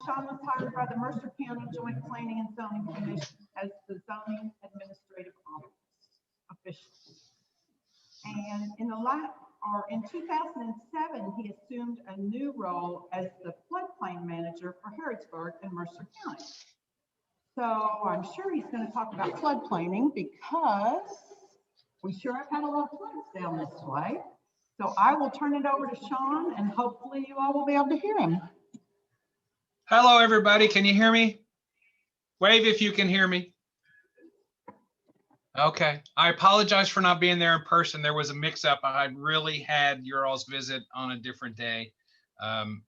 Sean was hired by the Mercer County Joint Planning and Zoning Commission as the zoning administrative official. And in 2007, he assumed a new role as the floodplain manager for Harrodsburg and Mercer County. So I'm sure he's going to talk about floodplaining because we sure have had a lot of floods down this way. So I will turn it over to Sean, and hopefully you all will be able to hear him. Hello, everybody. Can you hear me? Wave if you can hear me. Okay. I apologize for not being there in person. There was a mix-up. I really had your all's visit on a different day. I'm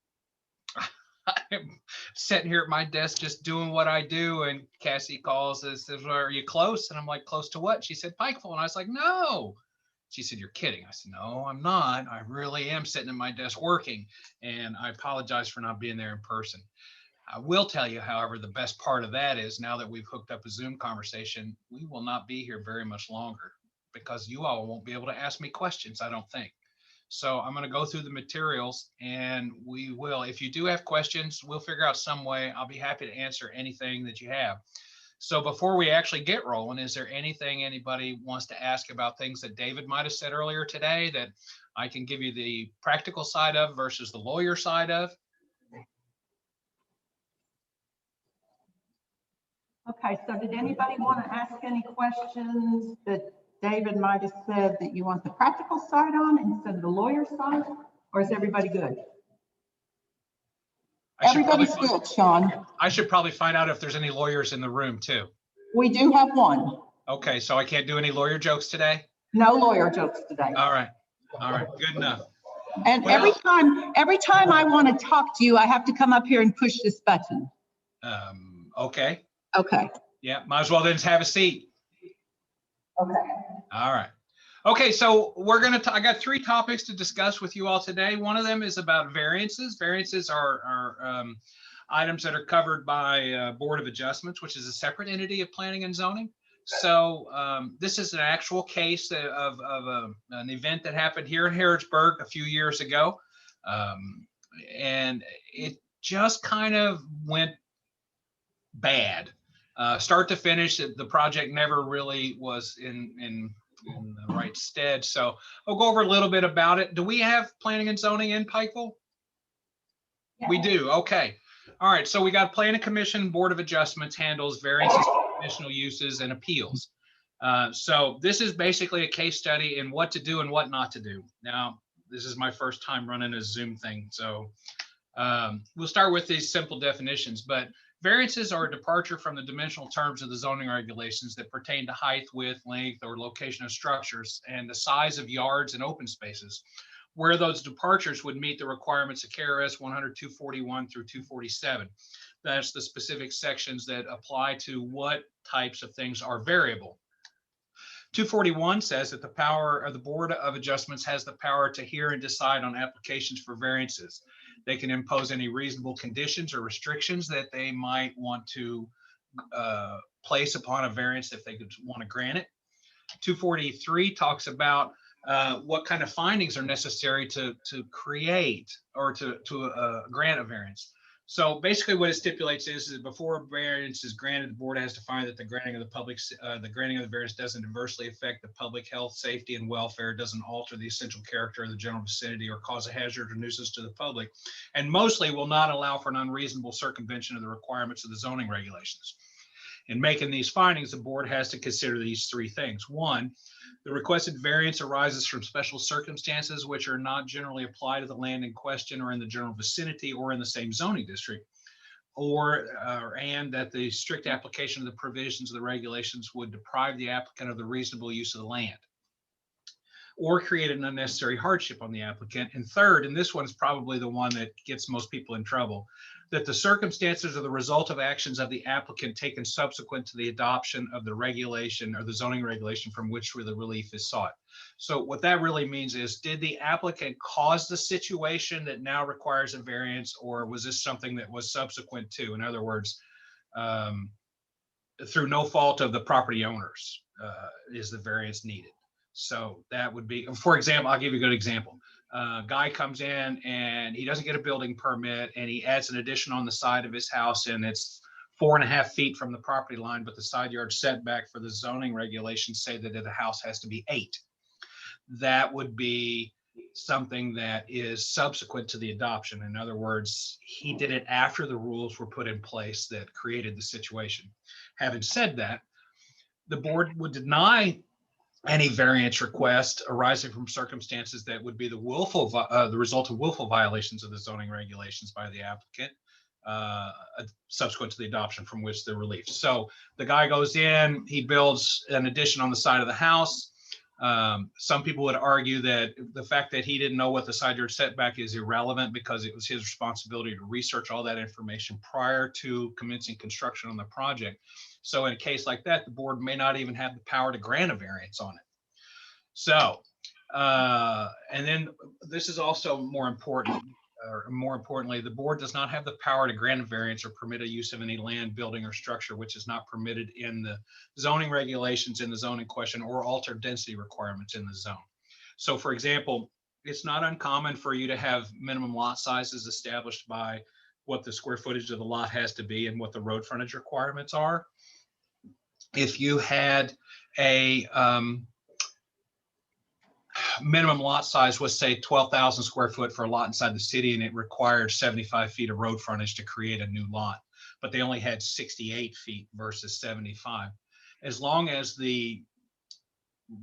sitting here at my desk just doing what I do, and Cassie calls and says, well, are you close? And I'm like, close to what? She said, Pikeville. And I was like, no. She said, you're kidding. I said, no, I'm not. I really am sitting at my desk working, and I apologize for not being there in person. I will tell you, however, the best part of that is now that we've hooked up a Zoom conversation, we will not be here very much longer because you all won't be able to ask me questions, I don't think. So I'm going to go through the materials, and we will, if you do have questions, we'll figure out some way. I'll be happy to answer anything that you have. So before we actually get rolling, is there anything anybody wants to ask about things that David might have said earlier today that I can give you the practical side of versus the lawyer side of? Okay, so did anybody want to ask any questions that David might have said that you want the practical side on instead of the lawyer side? Or is everybody good? Everybody's good, Sean. I should probably find out if there's any lawyers in the room too. We do have one. Okay, so I can't do any lawyer jokes today? No lawyer jokes today. All right, good enough. And well, every time I want to talk to you, I have to come up here and push this button. Okay. Okay. Yeah, might as well then just have a seat. Okay. All right. Okay, so we're going to, I got 3 topics to discuss with you all today. One of them is about variances. Variances are items that are covered by Board of Adjustments, which is a separate entity of planning and zoning. So this is an actual case of an event that happened here in Harrodsburg a few years ago. And it just kind of went bad. Start to finish, the project never really was in the right stead. So I'll go over a little bit about it. Do we have planning and zoning in Pikeville? Yeah. We do. Okay. All right. So we got Planning Commission, Board of Adjustments handles variances, conditional uses, and appeals. So this is basically a case study in what to do and what not to do. Now, this is my first time running a Zoom thing. So we'll start with these simple definitions, but variances are a departure from the dimensional terms of the zoning regulations that pertain to height, width, length, or location of structures and the size of yards and open spaces, where those departures would meet the requirements of KRS 100-241 through 247. That's the specific sections that apply to what types of things are variable. 241 says that the power of the Board of Adjustments has the power to hear and decide on applications for variances. They can impose any reasonable conditions or restrictions that they might want to place upon a variance if they could want to grant it. 243 talks about what kind of findings are necessary to create or to grant a variance. So basically what it stipulates is that before a variance is granted, the board has to find that the granting of the variance doesn't adversely affect the public health, safety, and welfare, doesn't alter the essential character of the general vicinity or cause a hazard or nuisance to the public, and mostly will not allow for an unreasonable circumvention of the requirements of the zoning regulations. In making these findings, the board has to consider these 3 things. 1, the requested variance arises from special circumstances which are not generally applied to the land in question or in the general vicinity or in the same zoning district, and that the strict application of the provisions of the regulations would deprive the applicant of the reasonable use of the land or create an unnecessary hardship on the applicant. And 3rd, and this one's probably the one that gets most people in trouble, that the circumstances are the result of actions of the applicant taken subsequent to the adoption of the regulation or the zoning regulation from which the relief is sought. So what that really means is, did the applicant cause the situation that now requires a variance, or was this something that was subsequent to? In other words, through no fault of the property owners is the variance needed. So that would be, for example, I'll give you a good example. Guy comes in and he doesn't get a building permit, and he adds an addition on the side of his house, and it's 4.5 feet from the property line, but the side yard setback for the zoning regulations say that the house has to be 8. That would be something that is subsequent to the adoption. In other words, he did it after the rules were put in place that created the situation. Having said that, the board would deny any variance request arising from circumstances that would be the result of willful violations of the zoning regulations by the applicant, subsequent to the adoption, from which they're relieved. So the guy goes in, he builds an addition on the side of the house. Some people would argue that the fact that he didn't know what the side yard setback is irrelevant, because it was his responsibility to research all that information prior to commencing construction on the project. So in a case like that, the board may not even have the power to grant a variance on it. So, and then this is also more important, or more importantly, the board does not have the power to grant a variance or permit a use of any land, building, or structure which is not permitted in the zoning regulations in the zone in question, or alter density requirements in the zone. So for example, it's not uncommon for you to have minimum lot sizes established by what the square footage of the lot has to be and what the road frontage requirements are. If you had a minimum lot size was, say, 12,000 square foot for a lot inside the city, and it required 75 feet of road frontage to create a new lot, but they only had 68 feet versus 75. As long as the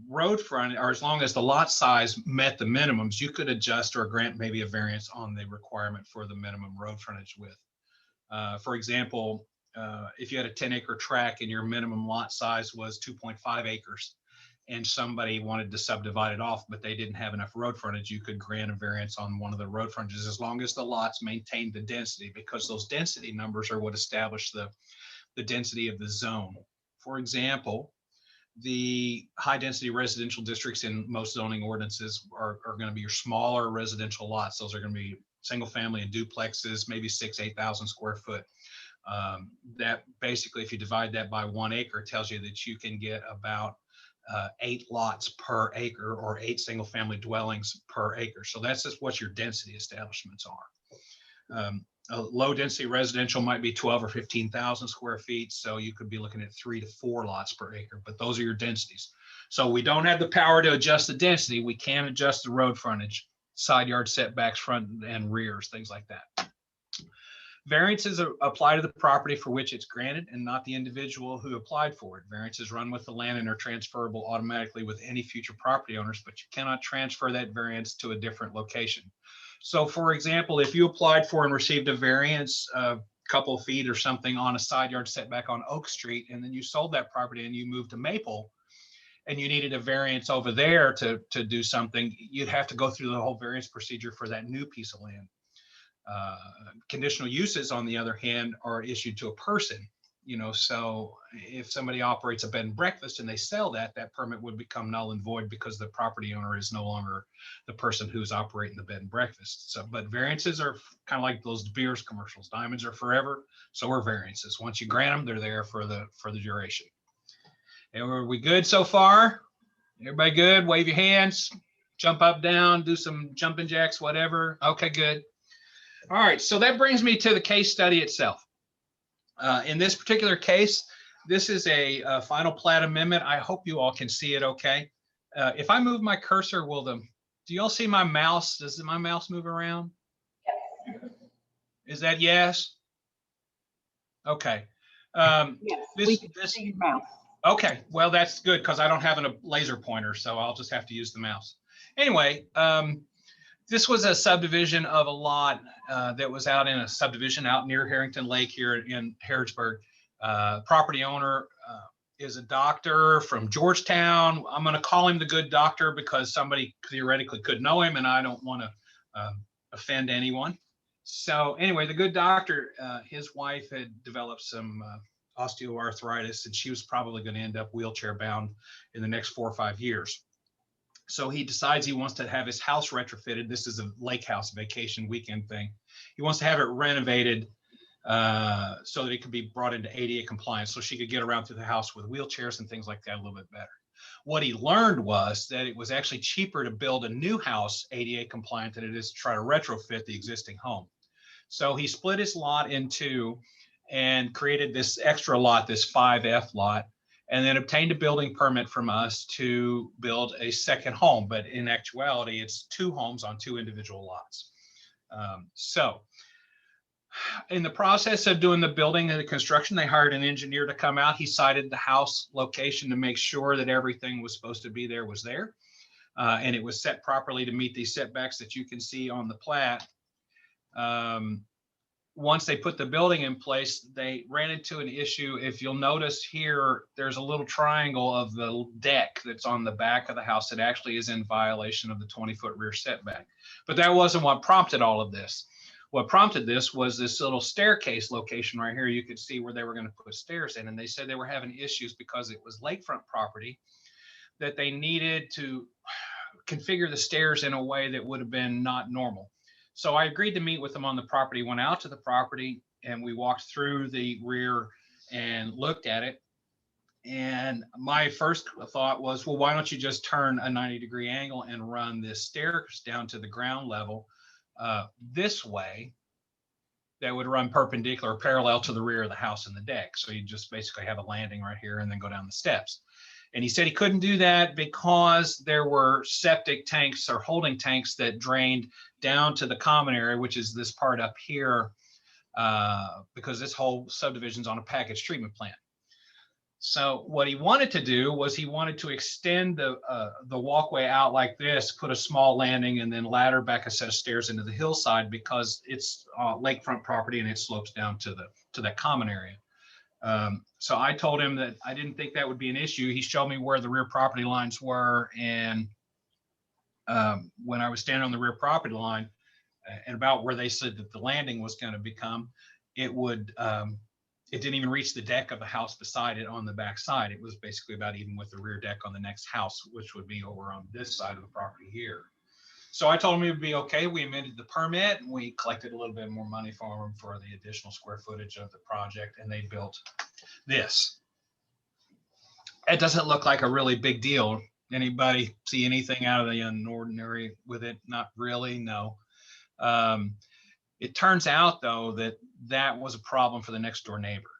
road front, or as long as the lot size met the minimums, you could adjust or grant maybe a variance on the requirement for the minimum road frontage width. For example, if you had a 10-acre tract and your minimum lot size was 2.5 acres, and somebody wanted to subdivide it off, but they didn't have enough road frontage, you could grant a variance on one of the road frontages, as long as the lots maintained the density, because those density numbers are what establish the density of the zone. For example, the high density residential districts in most zoning ordinances are going to be your smaller residential lots. Those are going to be single family and duplexes, maybe 8,000 square foot. That basically, if you divide that by 1 acre, it tells you that you can get about 8 lots per acre, or 8 single family dwellings per acre. So that's just what your density establishments are. A low density residential might be 12 or 15,000 square feet. So you could be looking at 3 to 4 lots per acre, but those are your densities. So we don't have the power to adjust the density. We can adjust the road frontage, side yard setbacks, front and rears, things like that. Variances apply to the property for which it's granted and not the individual who applied for it. Variances run with the land and are transferable automatically with any future property owners, but you cannot transfer that variance to a different location. So for example, if you applied for and received a variance a couple of feet or something on a side yard setback on Oak Street, and then you sold that property and you moved to Maple, and you needed a variance over there to do something, you'd have to go through the whole variance procedure for that new piece of land. Conditional uses, on the other hand, are issued to a person. So if somebody operates a bed and breakfast and they sell that, that permit would become null and void, because the property owner is no longer the person who's operating the bed and breakfast. So, but variances are kind of like those beers commercials. Diamonds are forever, so are variances. Once you grant them, they're there for the duration. And are we good so far? Everybody good? Wave your hands, jump up, down, do some jumping jacks, whatever. Okay, good. All right, so that brings me to the case study itself. In this particular case, this is a final plat amendment. I hope you all can see it okay. If I move my cursor, do you all see my mouse? Does my mouse move around? Yes. Is that yes? Okay. Yes, we can see your mouse. Okay, well, that's good, because I don't have a laser pointer, so I'll just have to use the mouse. Anyway, this was a subdivision of a lot that was out in a subdivision out near Harrington Lake here in Harrodsburg. Property owner is a doctor from Georgetown. I'm going to call him the good doctor because somebody theoretically could know him, and I don't want to offend anyone. So anyway, the good doctor, his wife had developed some osteoarthritis, and she was probably going to end up wheelchair bound in the next 4 or 5 years. So he decides he wants to have his house retrofitted. This is a lake house vacation weekend thing. He wants to have it renovated so that it could be brought into ADA compliance, so she could get around through the house with wheelchairs and things like that a little bit better. What he learned was that it was actually cheaper to build a new house ADA compliant than it is to try to retrofit the existing home. So he split his lot in two and created this extra lot, this 5F lot, and then obtained a building permit from us to build a second home. But in actuality, it's two homes on two individual lots. So in the process of doing the building and the construction, they hired an engineer to come out. He sited the house location to make sure that everything was supposed to be there was there. And it was set properly to meet these setbacks that you can see on the plat. Once they put the building in place, they ran into an issue. If you'll notice here, there's a little triangle of the deck that's on the back of the house that actually is in violation of the 20-foot rear setback. But that wasn't what prompted all of this. What prompted this was this little staircase location right here. You could see where they were going to put stairs in, and they said they were having issues because it was lakefront property, that they needed to configure the stairs in a way that would have been not normal. So I agreed to meet with them on the property, went out to the property, and we walked through the rear and looked at it. And my first thought was, well, why don't you just turn a 90-degree angle and run this stairs down to the ground level this way? That would run perpendicular, parallel to the rear of the house and the deck. So you just basically have a landing right here and then go down the steps. And he said he couldn't do that because there were septic tanks or holding tanks that drained down to the common area, which is this part up here, because this whole subdivision's on a package treatment plant. So what he wanted to do was he wanted to extend the walkway out like this, put a small landing, and then ladder back a set of stairs into the hillside because it's lakefront property and it slopes down to that common area. So I told him that I didn't think that would be an issue. He showed me where the rear property lines were, and when I was standing on the rear property line and about where they said that the landing was going to become, it didn't even reach the deck of the house beside it on the back side. It was basically about even with the rear deck on the next house, which would be over on this side of the property here. So I told him it would be okay. We amended the permit and we collected a little bit more money for him for the additional square footage of the project, and they built this. It doesn't look like a really big deal. Anybody see anything out of the ordinary with it? Not really, no. It turns out, though, that was a problem for the next door neighbor.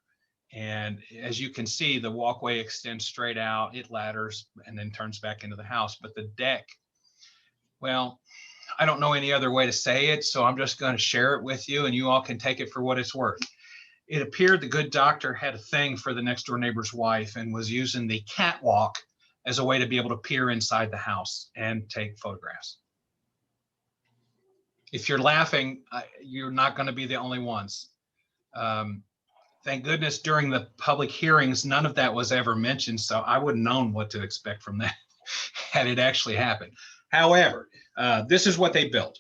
And as you can see, the walkway extends straight out, it ladders, and then turns back into the house. But the deck, well, I don't know any other way to say it, so I'm just going to share it with you, and you all can take it for what it's worth. It appeared the good doctor had a thing for the next door neighbor's wife and was using the catwalk as a way to be able to peer inside the house and take photographs. If you're laughing, you're not going to be the only ones. Thank goodness during the public hearings, none of that was ever mentioned, so I wouldn't known what to expect from that had it actually happened. However, this is what they built.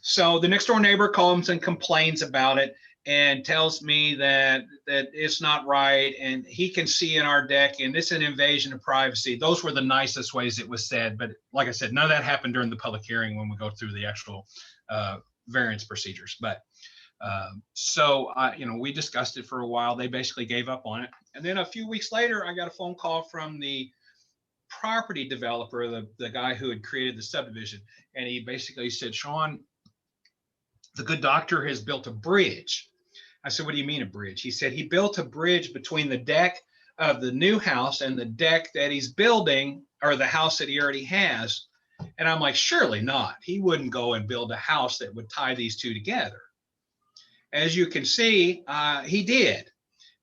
So the next door neighbor comes and complains about it and tells me that it's not right, and he can see in our deck, and it's an invasion of privacy. Those were the nicest ways it was said, but like I said, none of that happened during the public hearing when we go through the actual variance procedures. But so we discussed it for a while. They basically gave up on it, and then a few weeks later, I got a phone call from the property developer, the guy who had created the subdivision, and he basically said, Sean, the good doctor has built a bridge. I said, what do you mean a bridge? He said he built a bridge between the deck of the new house and the deck that he's building, or the house that he already has. And I'm like, surely not. He wouldn't go and build a house that would tie these two together. As you can see, he did.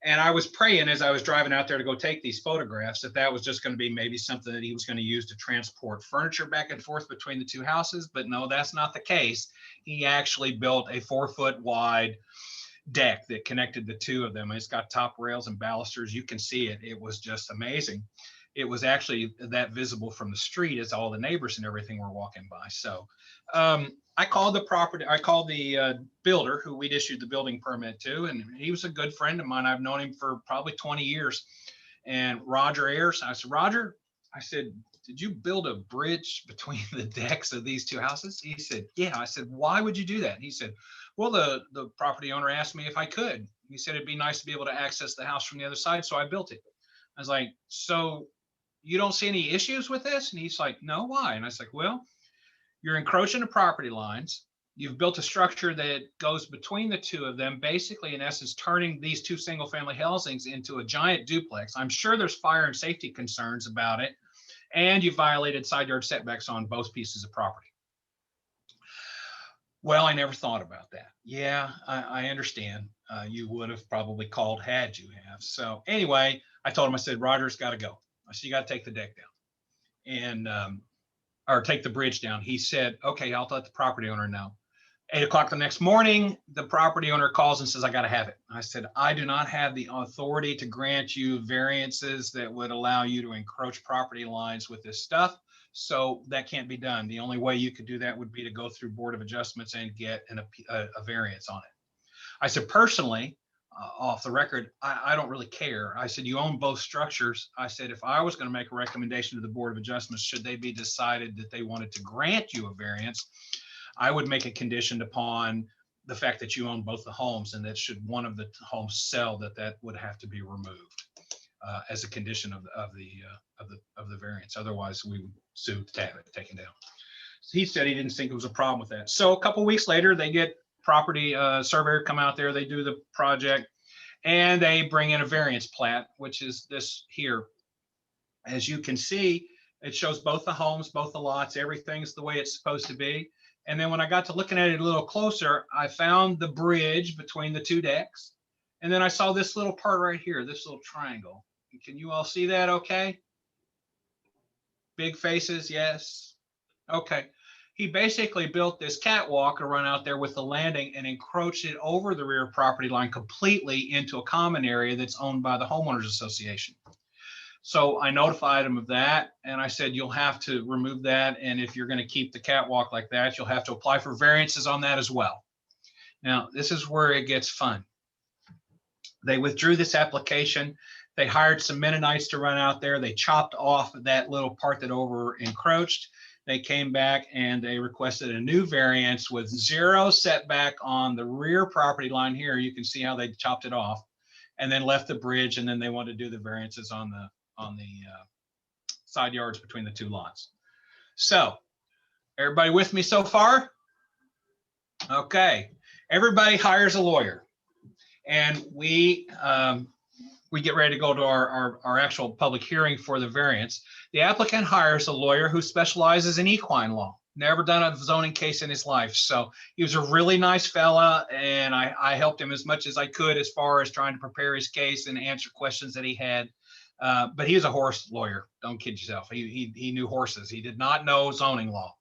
And I was praying as I was driving out there to go take these photographs that was just going to be maybe something that he was going to use to transport furniture back and forth between the two houses. But no, that's not the case. He actually built a 4-foot wide deck that connected the two of them. It's got top rails and balusters. You can see it. It was just amazing. It was actually that visible from the street as all the neighbors and everything were walking by. So I called the builder who we'd issued the building permit to, and he was a good friend of mine. I've known him for probably 20 years. And Roger Ayers, I said, Roger, I said, did you build a bridge between the decks of these two houses? He said, yeah. I said, why would you do that? He said, well, the property owner asked me if I could. He said, it'd be nice to be able to access the house from the other side, so I built it. I was like, so you don't see any issues with this? And he's like, no, why? And I was like, well, you're encroaching the property lines. You've built a structure that goes between the two of them, basically, in essence, turning these two single family housings into a giant duplex. I'm sure there's fire and safety concerns about it. And you violated side yard setbacks on both pieces of property. Well, I never thought about that. Yeah, I understand. You would have probably called had you have. So anyway, I told him, I said, Roger's got to go. I said, you got to take the deck down and, or take the bridge down. He said, okay, I'll let the property owner know. 8 o'clock the next morning, the property owner calls and says, I got to have it. I said, I do not have the authority to grant you variances that would allow you to encroach property lines with this stuff. So that can't be done. The only way you could do that would be to go through Board of Adjustments and get a variance on it. I said, personally, off the record, I don't really care. I said, you own both structures. I said, if I was going to make a recommendation to the Board of Adjustments, should they be decided that they wanted to grant you a variance, I would make a condition upon the fact that you own both the homes, and that should one of the homes sell, that would have to be removed as a condition of the variance. Otherwise, we would sue to have it taken down. He said he didn't think it was a problem with that. So a couple of weeks later, they get property surveyor come out there. They do the project, and they bring in a variance plat, which is this here. As you can see, it shows both the homes, both the lots, everything's the way it's supposed to be. And then when I got to looking at it a little closer, I found the bridge between the two decks. And then I saw this little part right here, this little triangle. Can you all see that okay? Big faces, yes. Okay. He basically built this catwalk to run out there with the landing and encroached it over the rear property line completely into a common area that's owned by the homeowners association. So I notified him of that, and I said, you'll have to remove that. And if you're going to keep the catwalk like that, you'll have to apply for variances on that as well. Now, this is where it gets fun. They withdrew this application. They hired some Mennonites to run out there. They chopped off that little part that over encroached. They came back and they requested a new variance with 0 setback on the rear property line here. You can see how they chopped it off, and then left the bridge. And then they wanted to do the variances on the side yards between the two lots. So everybody with me so far? Okay. Everybody hires a lawyer, and we get ready to go to our actual public hearing for the variance. The applicant hires a lawyer who specializes in equine law. Never done a zoning case in his life. So he was a really nice fella, and I helped him as much as I could as far as trying to prepare his case and answer questions that he had. But he was a horse lawyer. Don't kid yourself. He knew horses. He did not know zoning law.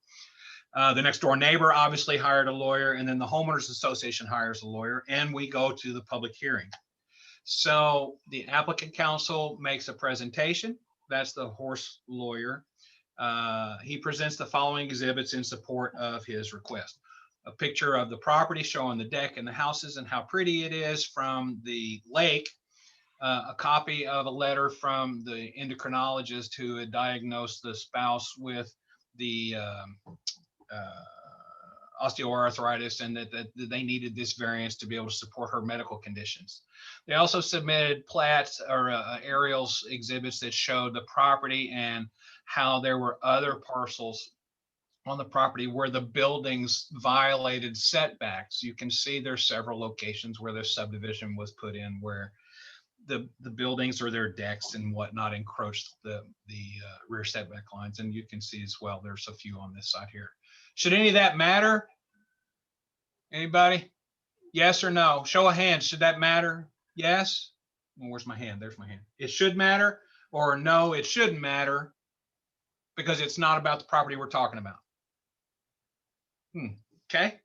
The next door neighbor obviously hired a lawyer, and then the homeowners association hires a lawyer, and we go to the public hearing. So the applicant counsel makes a presentation. That's the horse lawyer. He presents the following exhibits in support of his request: a picture of the property showing the deck and the houses and how pretty it is from the lake. A copy of a letter from the endocrinologist who had diagnosed the spouse with the osteoarthritis, and that they needed this variance to be able to support her medical conditions. They also submitted plats or aerials exhibits that showed the property and how there were other parcels on the property where the buildings violated setbacks. You can see there's several locations where the subdivision was put in where the buildings or their decks and whatnot encroached the rear setback lines. And you can see as well, there's a few on this side here. Should any of that matter? Anybody? Yes or no? Show of hands. Should that matter? Yes. Well, where's my hand? There's my hand. It should matter, or no, it shouldn't matter because it's not about the property we're talking about. Okay.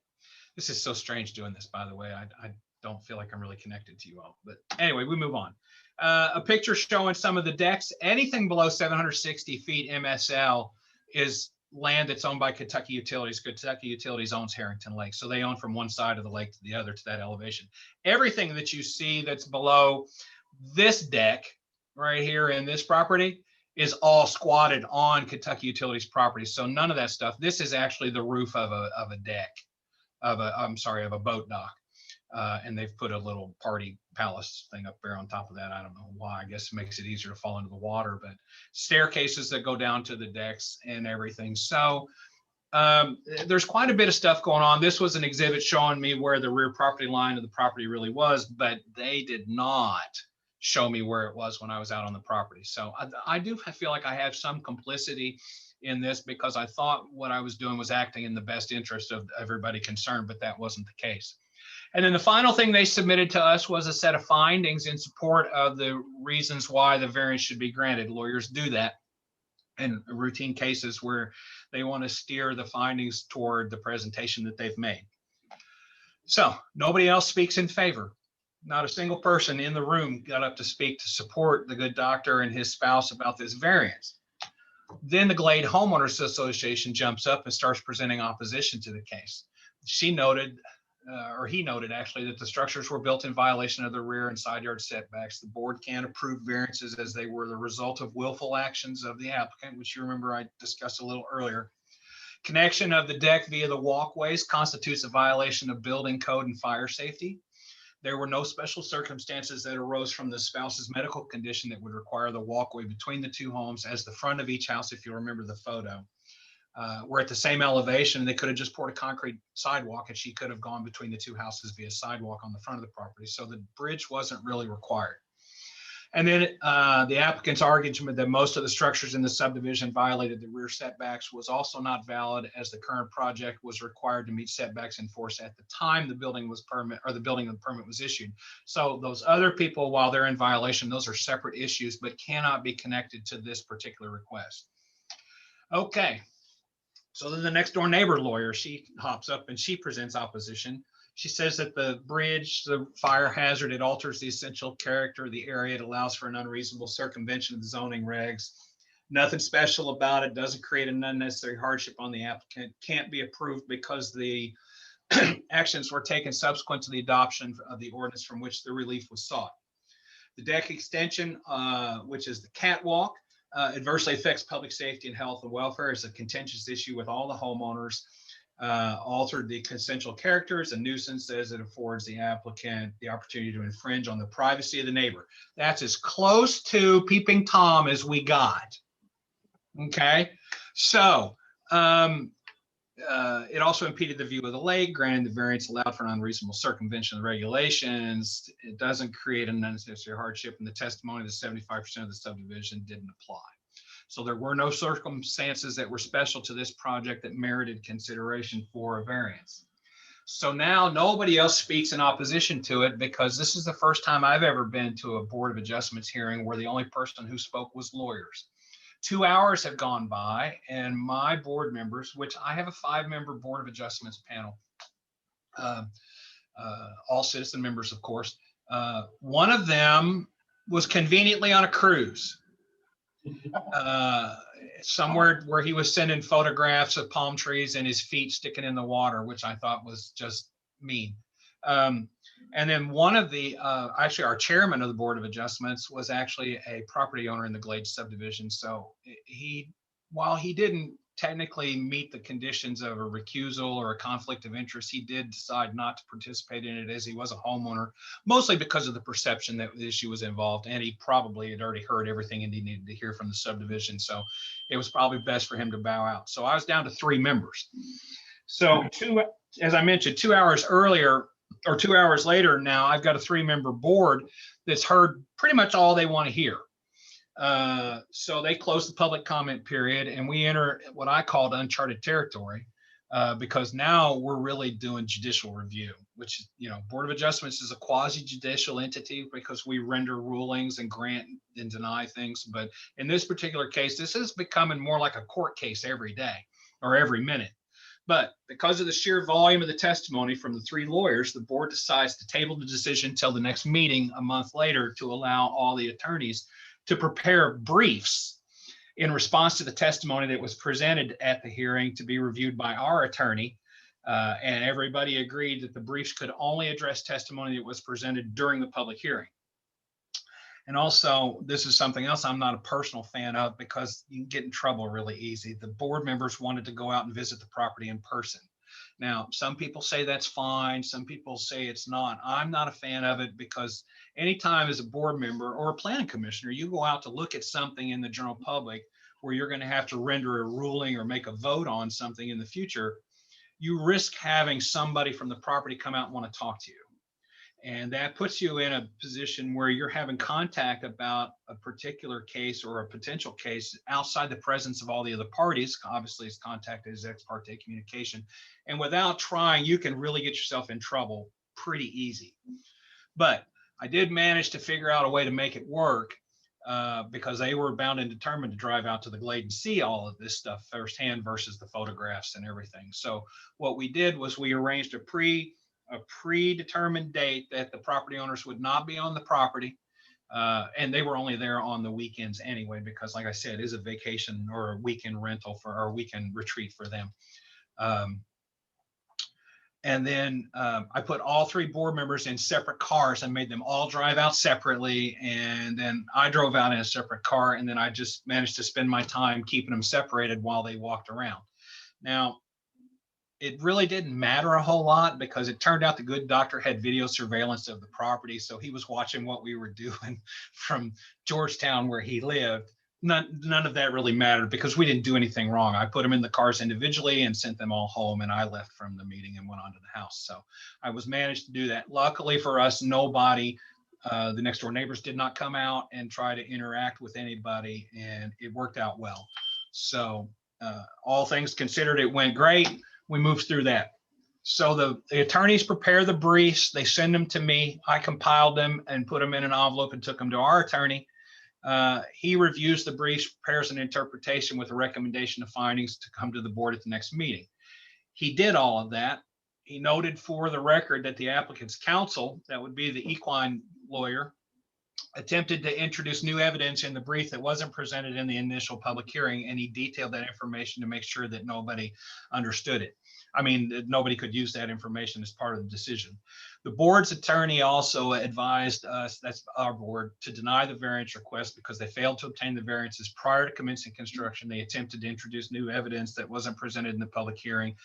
This is so strange doing this, by the way. I don't feel like I'm really connected to you all, but anyway, we move on. A picture showing some of the decks. Anything below 760 feet MSL is land that's owned by Kentucky Utilities. Kentucky Utilities owns Harrington Lake, so they own from one side of the lake to the other to that elevation. Everything that you see that's below this deck right here in this property is all squatted on Kentucky Utilities property. So none of that stuff. This is actually the roof of a deck, of a boat dock. And they've put a little party palace thing up there on top of that. I don't know why. I guess it makes it easier to fall into the water, but staircases that go down to the decks and everything. So there's quite a bit of stuff going on. This was an exhibit showing me where the rear property line of the property really was, but they did not show me where it was when I was out on the property. So I do feel like I have some complicity in this, because I thought what I was doing was acting in the best interest of everybody concerned, but that wasn't the case. And then the final thing they submitted to us was a set of findings in support of the reasons why the variance should be granted. Lawyers do that in routine cases where they want to steer the findings toward the presentation that they've made. So nobody else speaks in favor. Not a single person in the room got up to speak to support the good doctor and his spouse about this variance. Then the Glade Homeowners Association jumps up and starts presenting opposition to the case. She noted, or he noted actually, that the structures were built in violation of the rear and side yard setbacks. The board can't approve variances as they were the result of willful actions of the applicant, which you remember I discussed a little earlier. Connection of the deck via the walkways constitutes a violation of building code and fire safety. There were no special circumstances that arose from the spouse's medical condition that would require the walkway between the two homes, as the front of each house, if you remember the photo, were at the same elevation. They could have just poured a concrete sidewalk and she could have gone between the two houses via sidewalk on the front of the property. So the bridge wasn't really required. And then the applicant's argument that most of the structures in the subdivision violated the rear setbacks was also not valid, as the current project was required to meet setbacks in force at the time the building was permit, or the building of the permit was issued. So those other people, while they're in violation, those are separate issues, but cannot be connected to this particular request. Okay. So then the next door neighbor lawyer, she hops up and she presents opposition. She says that the bridge, the fire hazard, it alters the essential character of the area. It allows for an unreasonable circumvention of the zoning regs. Nothing special about it. Doesn't create an unnecessary hardship on the applicant. Can't be approved because the actions were taken subsequent to the adoption of the ordinance from which the relief was sought. The deck extension, which is the catwalk, adversely affects public safety and health and welfare. Is a contentious issue with all the homeowners. Altered the essential characters, a nuisance, as it affords the applicant the opportunity to infringe on the privacy of the neighbor. That's as close to peeping Tom as we got. Okay, so it also impeded the view of the lake. Granted, the variance allowed for an unreasonable circumvention of the regulations. It doesn't create an unnecessary hardship, and the testimony that 75% of the subdivision didn't apply. So there were no circumstances that were special to this project that merited consideration for a variance. So now nobody else speaks in opposition to it, because this is the first time I've ever been to a Board of Adjustments hearing where the only person who spoke was lawyers. 2 hours have gone by, and my board members, which I have a 5-member Board of Adjustments panel, all citizen members, of course. One of them was conveniently on a cruise. Somewhere where he was sending photographs of palm trees and his feet sticking in the water, which I thought was just mean. And then one of the, actually our chairman of the Board of Adjustments was actually a property owner in the Glade subdivision. So he, while he didn't technically meet the conditions of a recusal or a conflict of interest, he did decide not to participate in it, as he was a homeowner, mostly because of the perception that the issue was involved, and he probably had already heard everything and he needed to hear from the subdivision. So it was probably best for him to bow out. So I was down to 3 members. So as I mentioned, 2 hours earlier, or 2 hours later now, I've got a 3-member board that's heard pretty much all they want to hear. So they closed the public comment period, and we enter what I called uncharted territory, because now we're really doing judicial review, which, you know, Board of Adjustments is a quasi-judicial entity because we render rulings and grant and deny things. But in this particular case, this is becoming more like a court case every day or every minute. But because of the sheer volume of the testimony from the 3 lawyers, the board decides to table the decision till the next meeting a month later to allow all the attorneys to prepare briefs in response to the testimony that was presented at the hearing to be reviewed by our attorney. And everybody agreed that the briefs could only address testimony that was presented during the public hearing. And also, this is something else I'm not a personal fan of, because you can get in trouble really easy. The board members wanted to go out and visit the property in person. Now, some people say that's fine. Some people say it's not. I'm not a fan of it because anytime as a board member or a planning commissioner, you go out to look at something in the general public where you're going to have to render a ruling or make a vote on something in the future, you risk having somebody from the property come out and want to talk to you. And that puts you in a position where you're having contact about a particular case or a potential case outside the presence of all the other parties. Obviously, it's contact is ex parte communication. And without trying, you can really get yourself in trouble pretty easy. But I did manage to figure out a way to make it work because they were bound and determined to drive out to the glade and see all of this stuff firsthand versus the photographs and everything. So what we did was we arranged a predetermined date that the property owners would not be on the property. And they were only there on the weekends anyway, because like I said, it is a vacation or a weekend rental for our weekend retreat for them. And then I put all 3 board members in separate cars and made them all drive out separately. And then I drove out in a separate car. And then I just managed to spend my time keeping them separated while they walked around. Now, it really didn't matter a whole lot because it turned out the good doctor had video surveillance of the property. So he was watching what we were doing from Georgetown where he lived. None of that really mattered because we didn't do anything wrong. I put them in the cars individually and sent them all home, and I left from the meeting and went on to the house. So I was managed to do that. Luckily for us, nobody, the next door neighbors did not come out and try to interact with anybody, and it worked out well. So all things considered, it went great. We moved through that. So the attorneys prepare the briefs. They send them to me. I compiled them and put them in an envelope and took them to our attorney. He reviews the briefs, prepares an interpretation with a recommendation of findings to come to the board at the next meeting. He did all of that. He noted for the record that the applicant's counsel, that would be the equine lawyer, attempted to introduce new evidence in the brief that wasn't presented in the initial public hearing, and he detailed that information to make sure that nobody understood it. I mean, nobody could use that information as part of the decision. The board's attorney also advised us, that's our board, to deny the variance request because they failed to obtain the variances prior to commencing construction. They attempted to introduce new evidence that wasn't presented in the public hearing.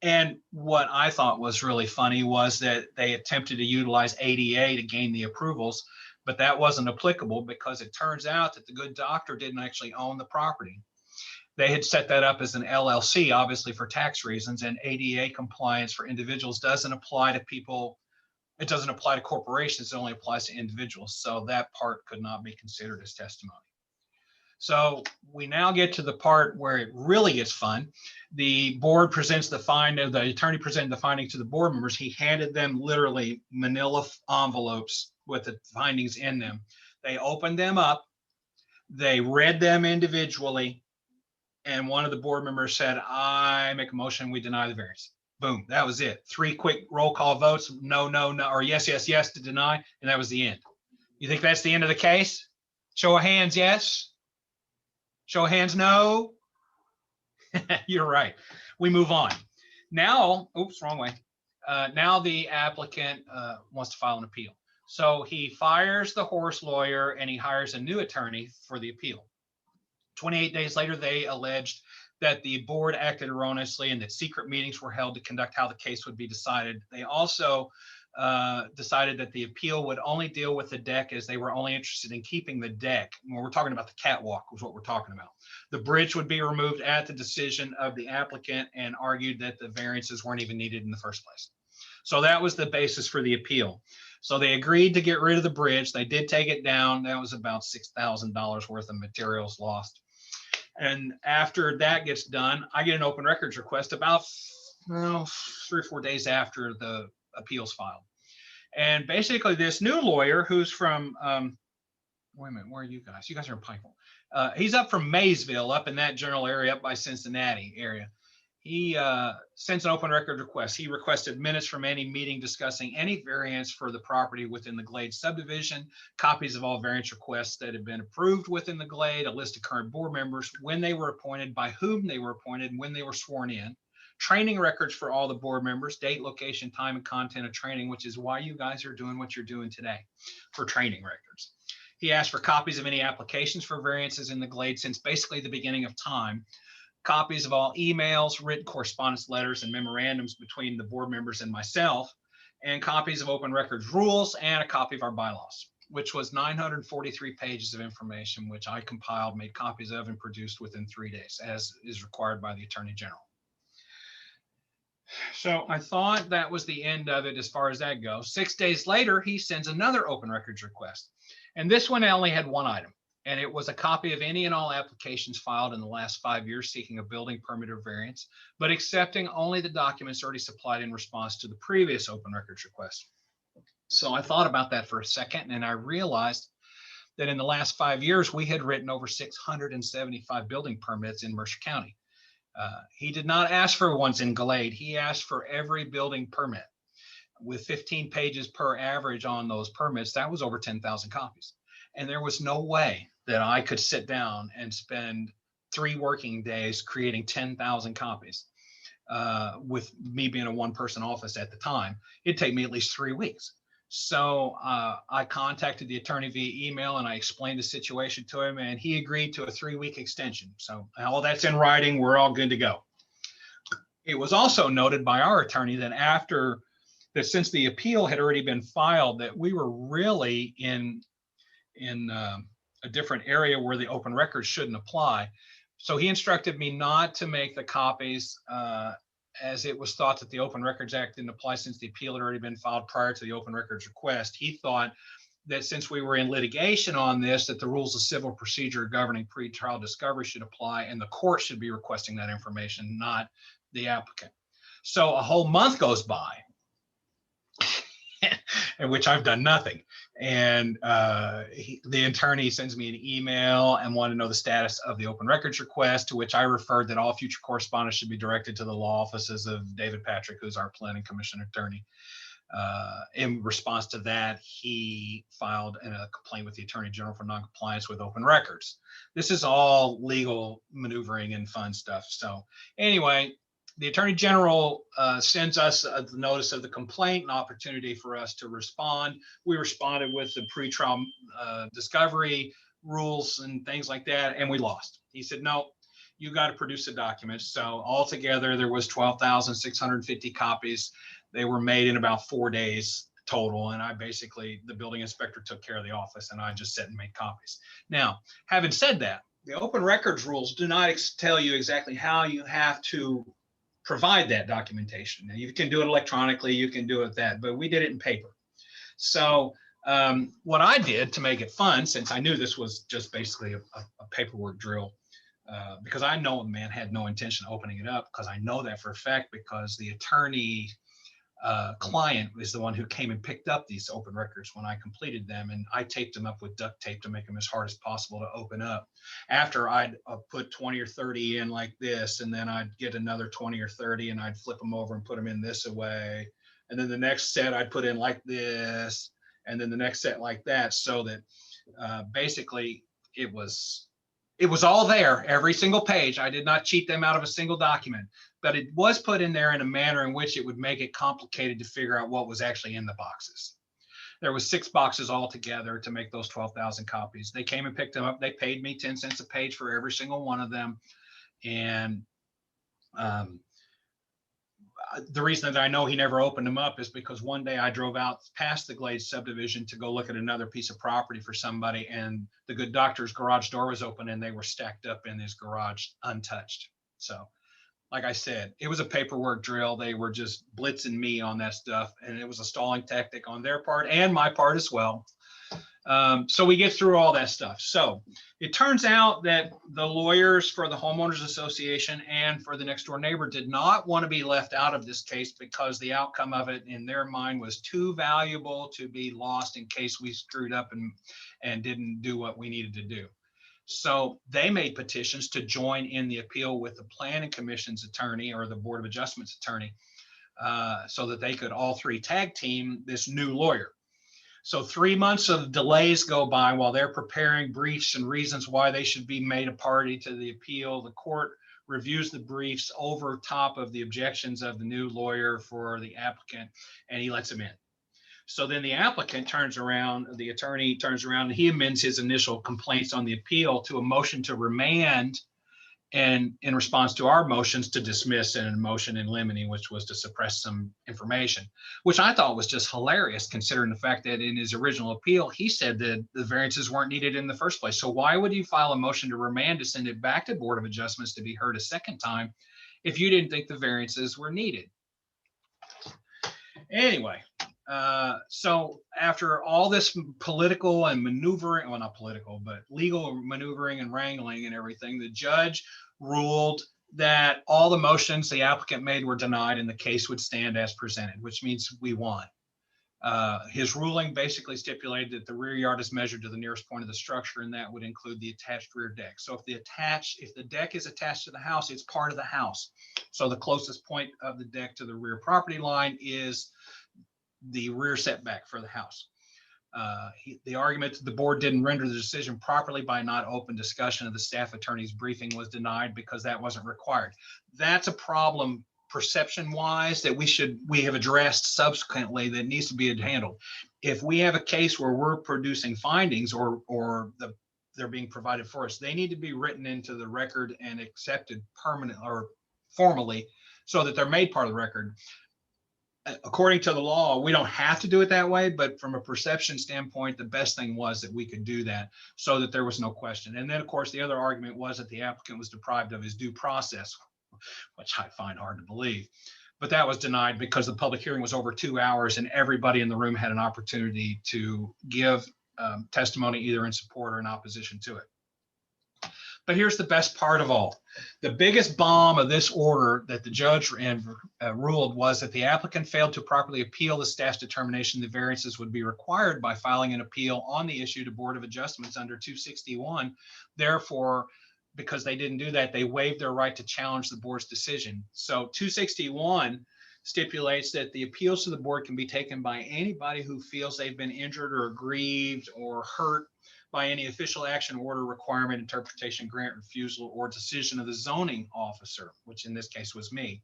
And what I thought was really funny was that they attempted to utilize ADA to gain the approvals, but that wasn't applicable because it turns out that the good doctor didn't actually own the property. They had set that up as an LLC, obviously for tax reasons, and ADA compliance for individuals doesn't apply to people. It doesn't apply to corporations. It only applies to individuals. So that part could not be considered as testimony. So we now get to the part where it really gets fun. The board presents the attorney presented the finding to the board members. He handed them literally manila envelopes with the findings in them. They opened them up. They read them individually. And one of the board members said, I make a motion, we deny the variance. Boom, that was it. 3 quick roll call votes, no, no, no, or yes, yes, yes to deny, and that was the end. You think that's the end of the case? Show of hands, yes. Show of hands, no. You're right. We move on. Now, oops, wrong way. Now the applicant wants to file an appeal. So he fires the horse lawyer and he hires a new attorney for the appeal. 28 days later, they alleged that the board acted erroneously and that secret meetings were held to conduct how the case would be decided. They also decided that the appeal would only deal with the deck as they were only interested in keeping the deck. When we're talking about the catwalk was what we're talking about. The bridge would be removed at the decision of the applicant and argued that the variances weren't even needed in the first place. So that was the basis for the appeal. So they agreed to get rid of the bridge. They did take it down. That was about $6,000 worth of materials lost. And after that gets done, I get an open records request about 3 or 4 days after the appeals filed. And basically this new lawyer who's from, wait a minute, where are you guys? You guys are in Pikeville. He's up from Maysville, up in that general area, up by Cincinnati area. He sends an open record request. He requested minutes from any meeting discussing any variance for the property within the Glade subdivision, copies of all variance requests that have been approved within the Glade, a list of current board members, when they were appointed, by whom they were appointed, and when they were sworn in, training records for all the board members, date, location, time, and content of training, which is why you guys are doing what you're doing today for training records. He asked for copies of any applications for variances in the Glade since basically the beginning of time. copies of all emails, written correspondence, letters, and memorandums between the board members and myself, and copies of open records rules, and a copy of our bylaws, which was 943 pages of information, which I compiled, made copies of, and produced within 3 days, as is required by the Attorney General. So I thought that was the end of it as far as that goes. 6 days later, he sends another open records request. And this one only had one item, and it was a copy of any and all applications filed in the last 5 years seeking a building permit or variance, but accepting only the documents already supplied in response to the previous open records request. So I thought about that for a second, and I realized that in the last 5 years, we had written over 675 building permits in Mercer County. He did not ask for ones in Glade. He asked for every building permit with 15 pages per average on those permits. That was over 10,000 copies. And there was no way that I could sit down and spend 3 working days creating 10,000 copies with me being a one-person office at the time. It'd take me at least 3 weeks. So I contacted the attorney via email, and I explained the situation to him, and he agreed to a 3-week extension. So all that's in writing. We're all good to go. It was also noted by our attorney that since the appeal had already been filed, that we were really in a different area where the open records shouldn't apply. So he instructed me not to make the copies as it was thought that the Open Records Act didn't apply since the appeal had already been filed prior to the open records request. He thought that since we were in litigation on this, that the rules of civil procedure governing pretrial discovery should apply, and the court should be requesting that information, not the applicant. So a whole month goes by in which I've done nothing. And the attorney sends me an email and wanted to know the status of the open records request, to which I referred that all future correspondence should be directed to the law offices of David Patrick, who's our planning commission attorney. In response to that, he filed a complaint with the Attorney General for noncompliance with open records. This is all legal maneuvering and fun stuff. So anyway, the Attorney General sends us the notice of the complaint, an opportunity for us to respond. We responded with the pretrial discovery rules and things like that, and we lost. He said, no, you got to produce the documents. So altogether, there was 12,650 copies. They were made in about 4 days total. And the building inspector took care of the office, and I just sat and made copies. Now, having said that, the open records rules do not tell you exactly how you have to provide that documentation. Now, you can do it electronically, you can do it but we did it in paper. So what I did to make it fun, since I knew this was just basically a paperwork drill, because I know the man had no intention of opening it up, because I know that for a fact, because the attorney client is the one who came and picked up these open records when I completed them, and I taped them up with duct tape to make them as hard as possible to open up. After I'd put 20 or 30 in like this, and then I'd get another 20 or 30 and I'd flip them over and put them in this way, and then the next set I'd put in like this, and then the next set like that, so that basically it was all there, every single page. I did not cheat them out of a single document, but it was put in there in a manner in which it would make it complicated to figure out what was actually in the boxes. There was 6 boxes altogether to make those 12,000 copies. They came and picked them up. They paid me 10 cents a page for every single one of them. And the reason that I know he never opened them up is because one day I drove out past the Glade subdivision to go look at another piece of property for somebody, and the good doctor's garage door was open and they were stacked up in his garage untouched. So like I said, it was a paperwork drill. They were just blitzing me on that stuff, and it was a stalling tactic on their part and my part as well. So we get through all that stuff. So it turns out that the lawyers for the homeowners association and for the next door neighbor did not want to be left out of this case, because the outcome of it in their mind was too valuable to be lost in case we screwed up and didn't do what we needed to do. So they made petitions to join in the appeal with the planning commission's attorney, or the Board of Adjustment's attorney, so that they could all 3 tag team this new lawyer. So 3 months of delays go by while they're preparing briefs and reasons why they should be made a party to the appeal. The court reviews the briefs over top of the objections of the new lawyer for the applicant, and he lets them in. So then the applicant turns around, the attorney turns around, and he amends his initial complaints on the appeal to a motion to remand and in response to our motions to dismiss and a motion in limine, which was to suppress some information, which I thought was just hilarious considering the fact that in his original appeal, he said that the variances weren't needed in the first place. So why would you file a motion to remand to send it back to Board of Adjustments to be heard a second time if you didn't think the variances were needed? Anyway, so after all this political and maneuvering, well, not political, but legal maneuvering and wrangling and everything, the judge ruled that all the motions the applicant made were denied and the case would stand as presented, which means we won. His ruling basically stipulated that the rear yard is measured to the nearest point of the structure, and that would include the attached rear deck. So if the deck is attached to the house, it's part of the house. So the closest point of the deck to the rear property line is the rear setback for the house. The argument that the board didn't render the decision properly by not open discussion of the staff attorney's briefing was denied because that wasn't required. That's a problem perception wise that we have addressed subsequently that needs to be handled. If we have a case where we're producing findings or they're being provided for us, they need to be written into the record and accepted permanent or formally so that they're made part of the record. According to the law, we don't have to do it that way, but from a perception standpoint, the best thing was that we could do that so that there was no question. And then, of course, the other argument was that the applicant was deprived of his due process, which I find hard to believe. But that was denied because the public hearing was over 2 hours and everybody in the room had an opportunity to give testimony either in support or in opposition to it. But here's the best part of all. The biggest bomb of this order that the judge ruled was that the applicant failed to properly appeal the staff's determination the variances would be required by filing an appeal on the issue to Board of Adjustments under 261. Therefore, because they didn't do that, they waived their right to challenge the board's decision. So 261 stipulates that the appeals to the board can be taken by anybody who feels they've been injured or aggrieved or hurt by any official action, order, requirement, interpretation, grant, refusal, or decision of the zoning officer, which in this case was me.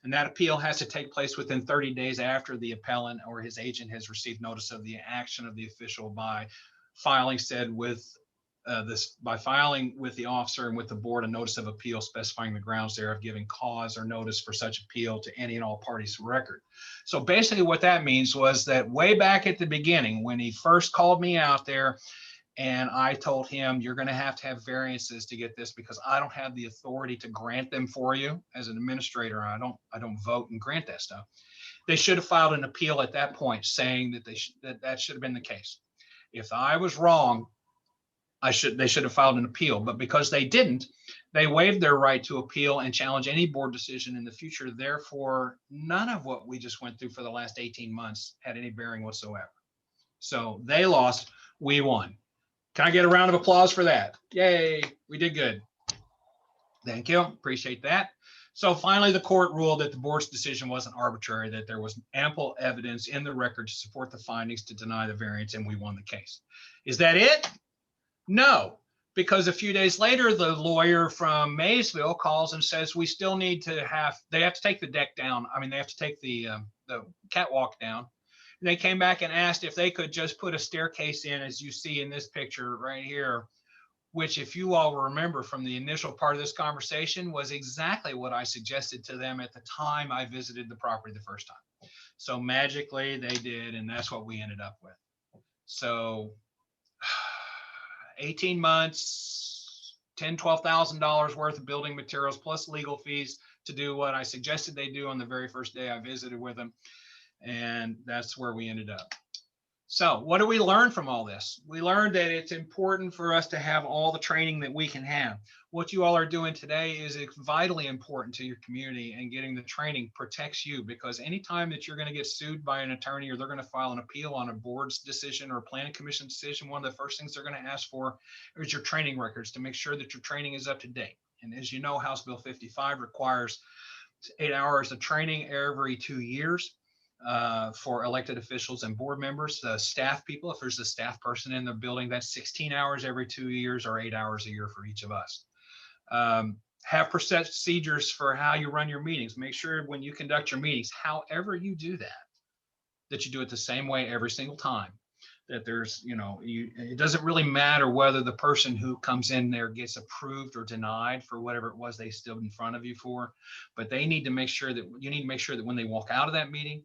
And that appeal has to take place within 30 days after the appellant or his agent has received notice of the action of the official by filing by filing with the officer and with the board a notice of appeal specifying the grounds thereof, giving cause or notice for such appeal to any and all parties to record. So basically what that means was that way back at the beginning, when he first called me out there, and I told him, you're going to have variances to get this because I don't have the authority to grant them for you as an administrator. I don't vote and grant that stuff. They should have filed an appeal at that point saying that that should have been the case. If I was wrong, they should have filed an appeal, but because they didn't, they waived their right to appeal and challenge any board decision in the future. Therefore, none of what we just went through for the last 18 months had any bearing whatsoever. So they lost, we won. Can I get a round of applause for that? Yay, we did good. Thank you, appreciate that. So finally, the court ruled that the board's decision wasn't arbitrary, that there was ample evidence in the record to support the findings to deny the variance, and we won the case. Is that it? No, because a few days later, the lawyer from Maysville calls and says, we still need to they have to take the deck down. I mean, they have to take the catwalk down. They came back and asked if they could just put a staircase in, as you see in this picture right here, which if you all remember from the initial part of this conversation was exactly what I suggested to them at the time I visited the property the first time. So magically they did, and that's what we ended up with. So 18 months, $10,000, $12,000 worth of building materials plus legal fees to do what I suggested they do on the very first day I visited with them. And that's where we ended up. So what do we learn from all this? We learned that it's important for us to have all the training that we can have. What you all are doing today is vitally important to your community, and getting the training protects you, because anytime that you're going to get sued by an attorney or they're going to file an appeal on a board's decision or a planning commission decision, one of the first things they're going to ask for is your training records to make sure that your training is up to date. And as you know, House Bill 55 requires 8 hours of training every 2 years. For elected officials and board members, the staff people, if there's a staff person in the building, that's 16 hours every 2 years or 8 hours a year for each of us. Have procedures for how you run your meetings. Make sure when you conduct your meetings, however you do that, that you do it the same way every single time. that there's, it doesn't really matter whether the person who comes in there gets approved or denied for whatever it was they stood in front of you for, but you need to make sure that when they walk out of that meeting,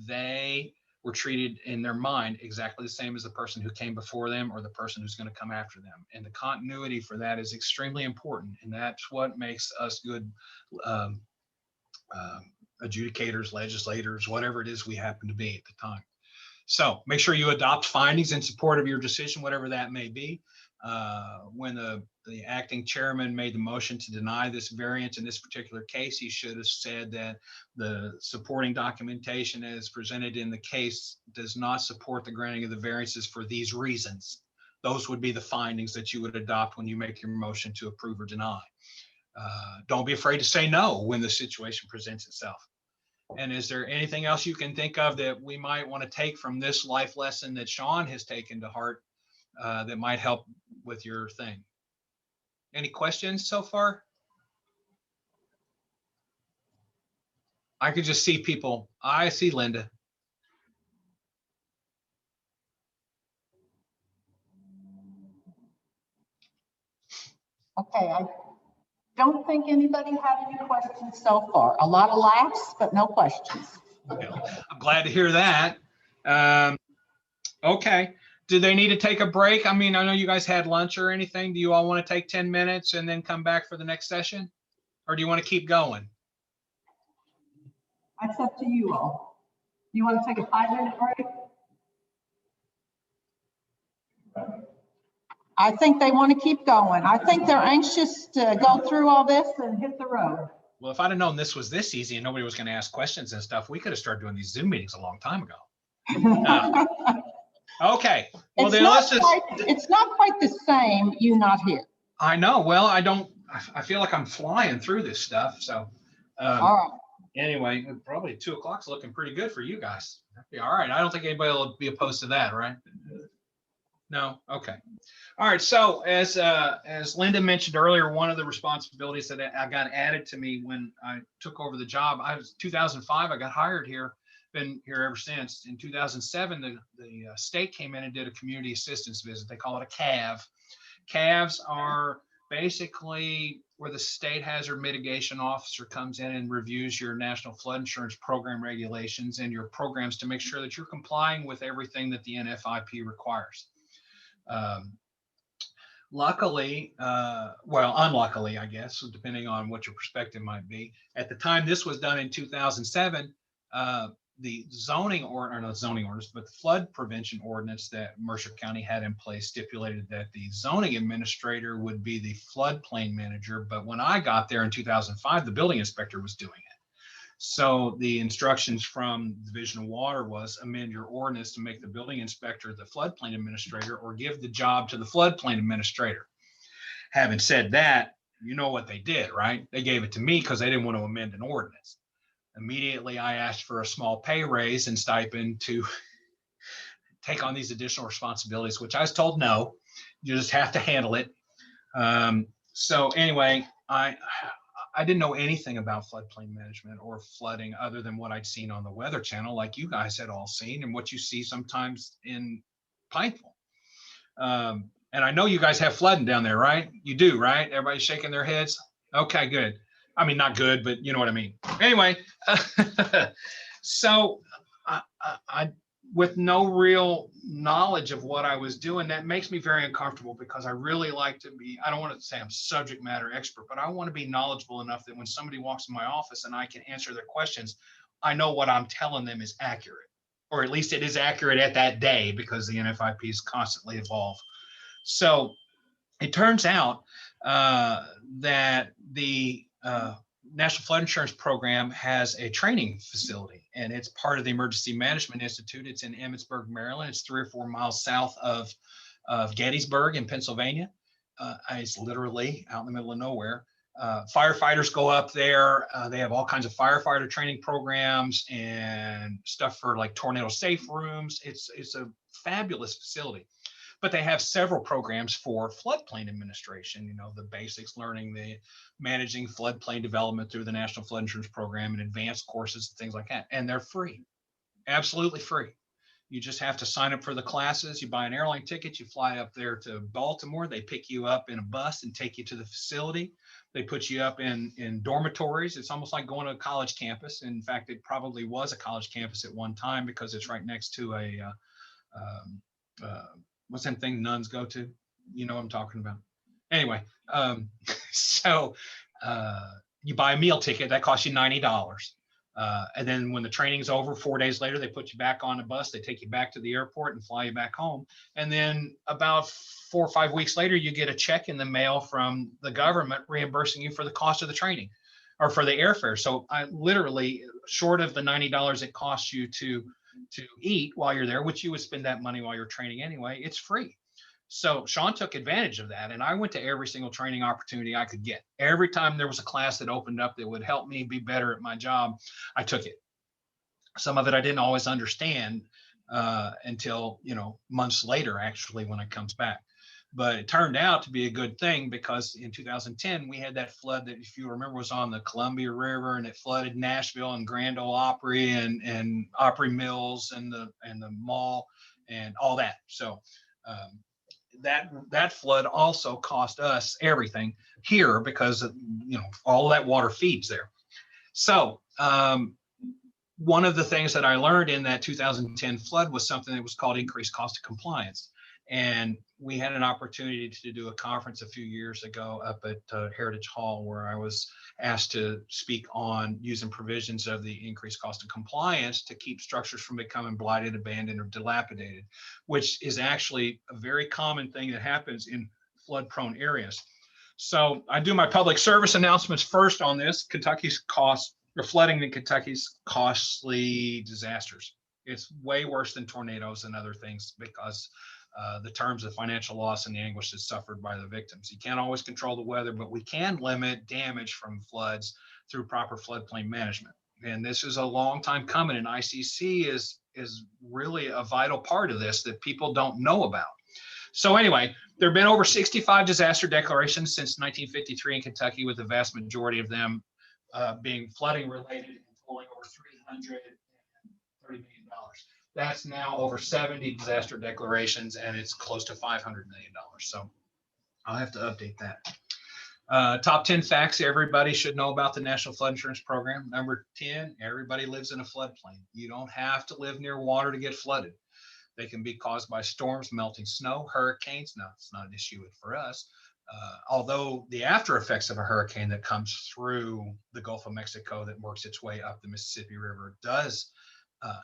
they were treated in their mind exactly the same as the person who came before them or the person who's going to come after them. And the continuity for that is extremely important. And that's what makes us good adjudicators, legislators, whatever it is we happen to be at the time. So make sure you adopt findings in support of your decision, whatever that may be. When the acting chairman made the motion to deny this variance in this particular case, he should have said that the supporting documentation as presented in the case does not support the granting of the variances for these reasons. Those would be the findings that you would adopt when you make your motion to approve or deny. Don't be afraid to say no when the situation presents itself. And is there anything else you can think of that we might want to take from this life lesson that Sean has taken to heart that might help with your thing? Any questions so far? I could just see people. I see Linda. Okay, I don't think anybody had any questions so far. A lot of laughs, but no questions. I'm glad to hear that. Okay. Do they need to take a break? I mean, I know you guys had lunch or anything. Do you all want to take 10 minutes and then come back for the next session? Or do you want to keep going? That's up to you all. You want to take a 5-minute break? I think they want to keep going. I think they're anxious to go through all this and hit the road. Well, if I'd have known this was this easy and nobody was going to ask questions and stuff, we could have started doing these Zoom meetings a long time ago. Okay. Well, then it's not quite the same, you not here. I know. Well, I feel like I'm flying through this stuff. So, all right. Anyway, probably 2 o'clock's looking pretty good for you guys. That'd be all right. I don't think anybody will be opposed to that, right? No. Okay. All right. So as Linda mentioned earlier, one of the responsibilities that I got added to me when I took over the job, 2005, I got hired here, been here ever since. In 2007, the state came in and did a community assistance visit. They call it a CAV. CAVs are basically where the state hazard mitigation officer comes in and reviews your national flood insurance program regulations and your programs to make sure that you're complying with everything that the NFIP requires. Luckily, unluckily, I guess, depending on what your perspective might be, at the time this was done in 2007, the the flood prevention ordinance that Mercer County had in place stipulated that the zoning administrator would be the floodplain manager. But when I got there in 2005, the building inspector was doing it. So the instructions from the Division of Water was amend your ordinance to make the building inspector the floodplain administrator or give the job to the floodplain administrator. Having said that, you know what they did, right? They gave it to me because they didn't want to amend an ordinance. Immediately, I asked for a small pay raise and stipend to take on these additional responsibilities, which I was told, no, you just have to handle it. So anyway, I didn't know anything about floodplain management or flooding other than what I'd seen on the Weather Channel, like you guys had all seen, and what you see sometimes in Pikeville. And I know you guys have flooding down there, right? You do, right? Everybody's shaking their heads. Okay, good. I mean, not good, but you know what I mean. Anyway, so I, with no real knowledge of what I was doing, that makes me very uncomfortable because I really like to be, I don't want to say I'm subject matter expert, but I want to be knowledgeable enough that when somebody walks in my office and I can answer their questions, I know what I'm telling them is accurate, or at least it is accurate at that day because the NFIPs constantly evolve. So it turns out that the National Flood Insurance Program has a training facility, and it's part of the Emergency Management Institute. It's in Emmitsburg, Maryland. It's 3 or 4 miles south of Gettysburg in Pennsylvania. It's literally out in the middle of nowhere. Firefighters go up there. They have all kinds of firefighter training programs and stuff for like tornado safe rooms. It's a fabulous facility. But they have several programs for floodplain administration, you know, the basics, learning the managing floodplain development through the National Flood Insurance Program and advanced courses and things like that. And they're free, absolutely free. You just have to sign up for the classes. You buy an airline ticket, you fly up there to Baltimore. They pick you up in a bus and take you to the facility. They put you up in dormitories. It's almost like going to a college campus. In fact, it probably was a college campus at one time because it's right next to a, what's that thing nuns go to? You know what I'm talking about. Anyway, so you buy a meal ticket that costs you $90. And then when the training's over, 4 days later, they put you back on a bus. They take you back to the airport and fly you back home. And then about 4 or 5 weeks later, you get a check in the mail from the government reimbursing you for the cost of the training or for the airfare. So I literally, short of the $90 it costs you to eat while you're there, which you would spend that money while you're training anyway, it's free. So Sean took advantage of that, and I went to every single training opportunity I could get. Every time there was a class that opened up that would help me be better at my job, I took it. Some of it I didn't always understand until, months later, actually, when it comes back. But it turned out to be a good thing because in 2010, we had that flood that, if you remember, was on the Columbia River, and it flooded Nashville and Grand Ole Opry and Opry Mills and the mall and all that. So that flood also cost us everything here because all of that water feeds there. So one of the things that I learned in that 2010 flood was something that was called increased cost of compliance. And we had an opportunity to do a conference a few years ago up at Heritage Hall, where I was asked to speak on using provisions of the increased cost of compliance to keep structures from becoming blighted, abandoned, or dilapidated, which is actually a very common thing that happens in flood-prone areas. So I do my public service announcements first on this. Kentucky's cost, or flooding in Kentucky's costly disasters. It's way worse than tornadoes and other things because the terms of financial loss and the anguish that's suffered by the victims. You can't always control the weather, but we can limit damage from floods through proper floodplain management. And this is a long time coming, and ICC is really a vital part of this that people don't know about. So anyway, there have been over 65 disaster declarations since 1953 in Kentucky, with the vast majority of them being flooding related and totaling over $330 million. That's now over 70 disaster declarations, and it's close to $500 million. So I'll have to update that. Top 10 facts everybody should know about the National Flood Insurance Program. Number 10, everybody lives in a floodplain. You don't have to live near water to get flooded. They can be caused by storms, melting snow, hurricanes. Now, it's not an issue for us. Although the after effects of a hurricane that comes through the Gulf of Mexico that works its way up the Mississippi River does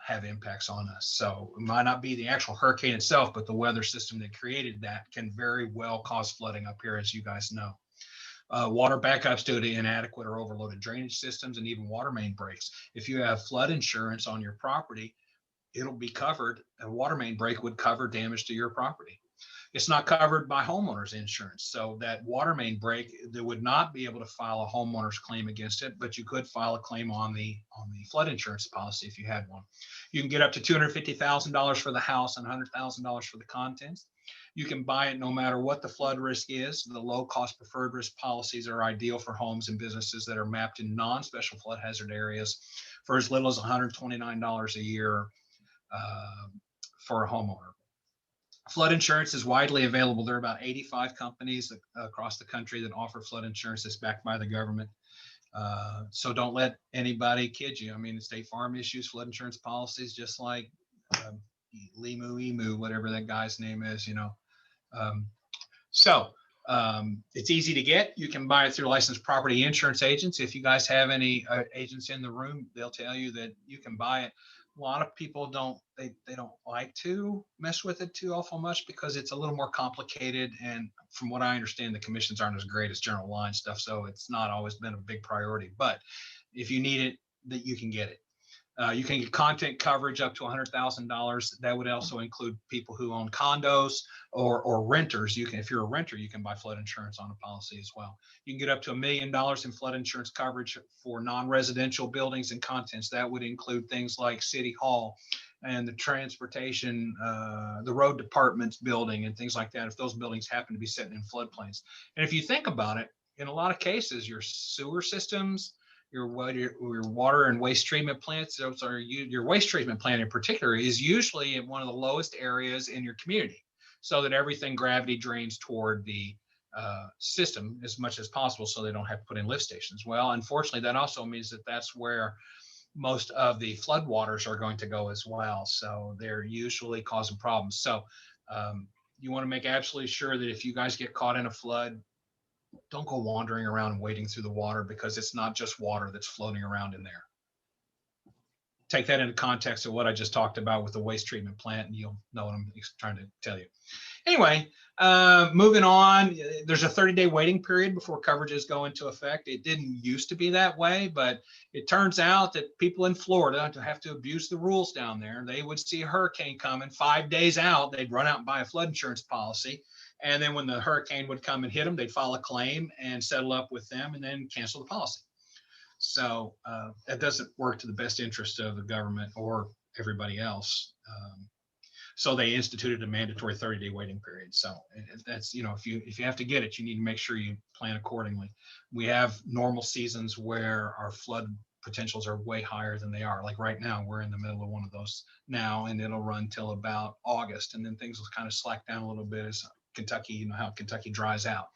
have impacts on us. So it might not be the actual hurricane itself, but the weather system that created that can very well cause flooding up here, as you guys know. Water backups due to inadequate or overloaded drainage systems, and even water main breaks. If you have flood insurance on your property, it'll be covered. A water main break would cover damage to your property. It's not covered by homeowners insurance. So that water main break, they would not be able to file a homeowner's claim against it, but you could file a claim on the flood insurance policy if you had one. You can get up to $250,000 for the house and $100,000 for the contents. You can buy it no matter what the flood risk is. The low cost preferred risk policies are ideal for homes and businesses that are mapped in non-special flood hazard areas for as little as $129 a year for a homeowner. Flood insurance is widely available. There are about 85 companies across the country that offer flood insurance that's backed by the government. So don't let anybody kid you. I mean, State Farm issues flood insurance policies just like Emu, whatever that guy's name is, it's easy to get. You can buy it through licensed property insurance agents. If you guys have any agents in the room, they'll tell you that you can buy it. A lot of people don't like to mess with it too awful much because it's a little more complicated. And from what I understand, the commissions aren't as great as general line stuff. So it's not always been a big priority, but if you need it, that you can get it. You can get content coverage up to $100,000. That would also include people who own condos or renters. You can, if you're a renter, you can buy flood insurance on a policy as well. You can get up to $1 million in flood insurance coverage for non-residential buildings and contents. That would include things like City Hall and the transportation, the road department's building and things like that, if those buildings happen to be sitting in floodplains. And if you think about it, in a lot of cases, your sewer systems, your water and waste treatment plants. Those are your waste treatment plant in particular is usually in one of the lowest areas in your community, so that everything gravity drains toward the system as much as possible, so they don't have to put in lift stations. Well, unfortunately, that also means that that's where most of the floodwaters are going to go as well. So they're usually causing problems. So you want to make absolutely sure that if you guys get caught in a flood, don't go wandering around and wading through the water, because it's not just water that's floating around in there. Take that into context of what I just talked about with the waste treatment plant, and you'll know what I'm trying to tell you. Anyway, moving on, there's a 30-day waiting period before coverages go into effect. It didn't used to be that way, but it turns out that people in Florida have to abuse the rules down there. They would see a hurricane coming 5 days out. They'd run out and buy a flood insurance policy. And then when the hurricane would come and hit them, they'd file a claim and settle up with them and then cancel the policy. So that doesn't work to the best interest of the government or everybody else. So they instituted a mandatory 30-day waiting period. So that's, if you have to get it, you need to make sure you plan accordingly. We have normal seasons where our flood potentials are way higher than they are. Like right now, we're in the middle of one of those now, and it'll run till about August, and then things will kind of slack down a little bit as Kentucky, how Kentucky dries out.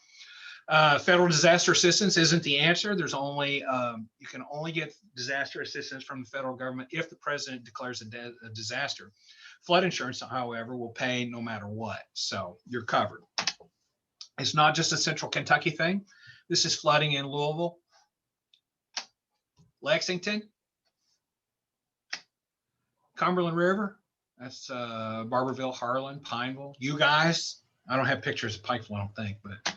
Federal disaster assistance isn't the answer. There's only, you can only get disaster assistance from the federal government if the president declares a disaster. Flood insurance, however, will pay no matter what. So you're covered. It's not just a central Kentucky thing. This is flooding in Louisville, Lexington, Cumberland River. That's Barberville, Harlan, Pineville. You guys, I don't have pictures of Pikeville, I don't think, but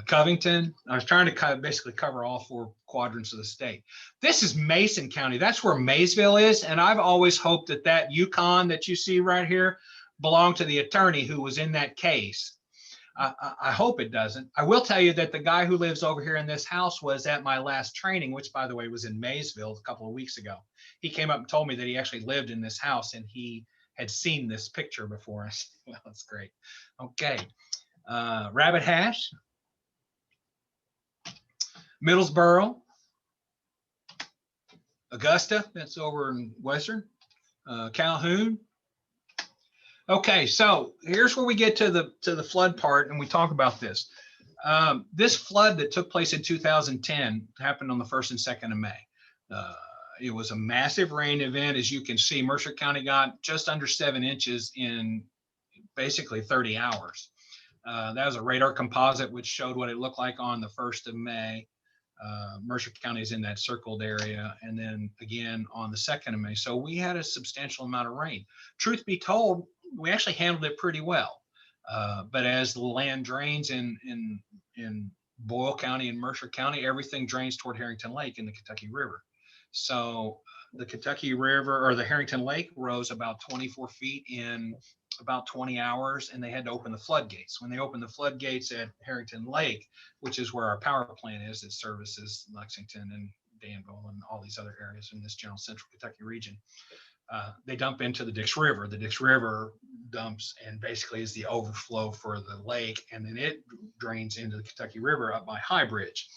Covington. I was trying to basically cover all 4 quadrants of the state. This is Mason County. That's where Maysville is. And I've always hoped that that Yukon that you see right here belonged to the attorney who was in that case. I hope it doesn't. I will tell you that the guy who lives over here in this house was at my last training, which, by the way, was in Maysville a couple of weeks ago. He came up and told me that he actually lived in this house and he had seen this picture before. I said, well, that's great. Okay. Rabbit Hash, Middlesboro, Augusta, that's over in Western, Calhoun. Okay, so here's where we get to the flood part, and we talk about this. This flood that took place in 2010 happened on the 1st and 2nd of May. It was a massive rain event. As you can see, Mercer County got just under 7 inches in basically 30 hours. That was a radar composite, which showed what it looked like on the 1st of May. Mercer County is in that circled area, and then again on the 2nd of May. So we had a substantial amount of rain. Truth be told, we actually handled it pretty well. But as the land drains in Boyle County and Mercer County, everything drains toward Harrington Lake in the Kentucky River. So the Kentucky River, or the Harrington Lake, rose about 24 feet in about 20 hours, and they had to open the floodgates. When they opened the floodgates at Harrington Lake, which is where our power plant is that services Lexington and Danville and all these other areas in this general central Kentucky region, they dump into the Dix River. The Dix River dumps and basically is the overflow for the lake, and then it drains into the Kentucky River up by High Bridge.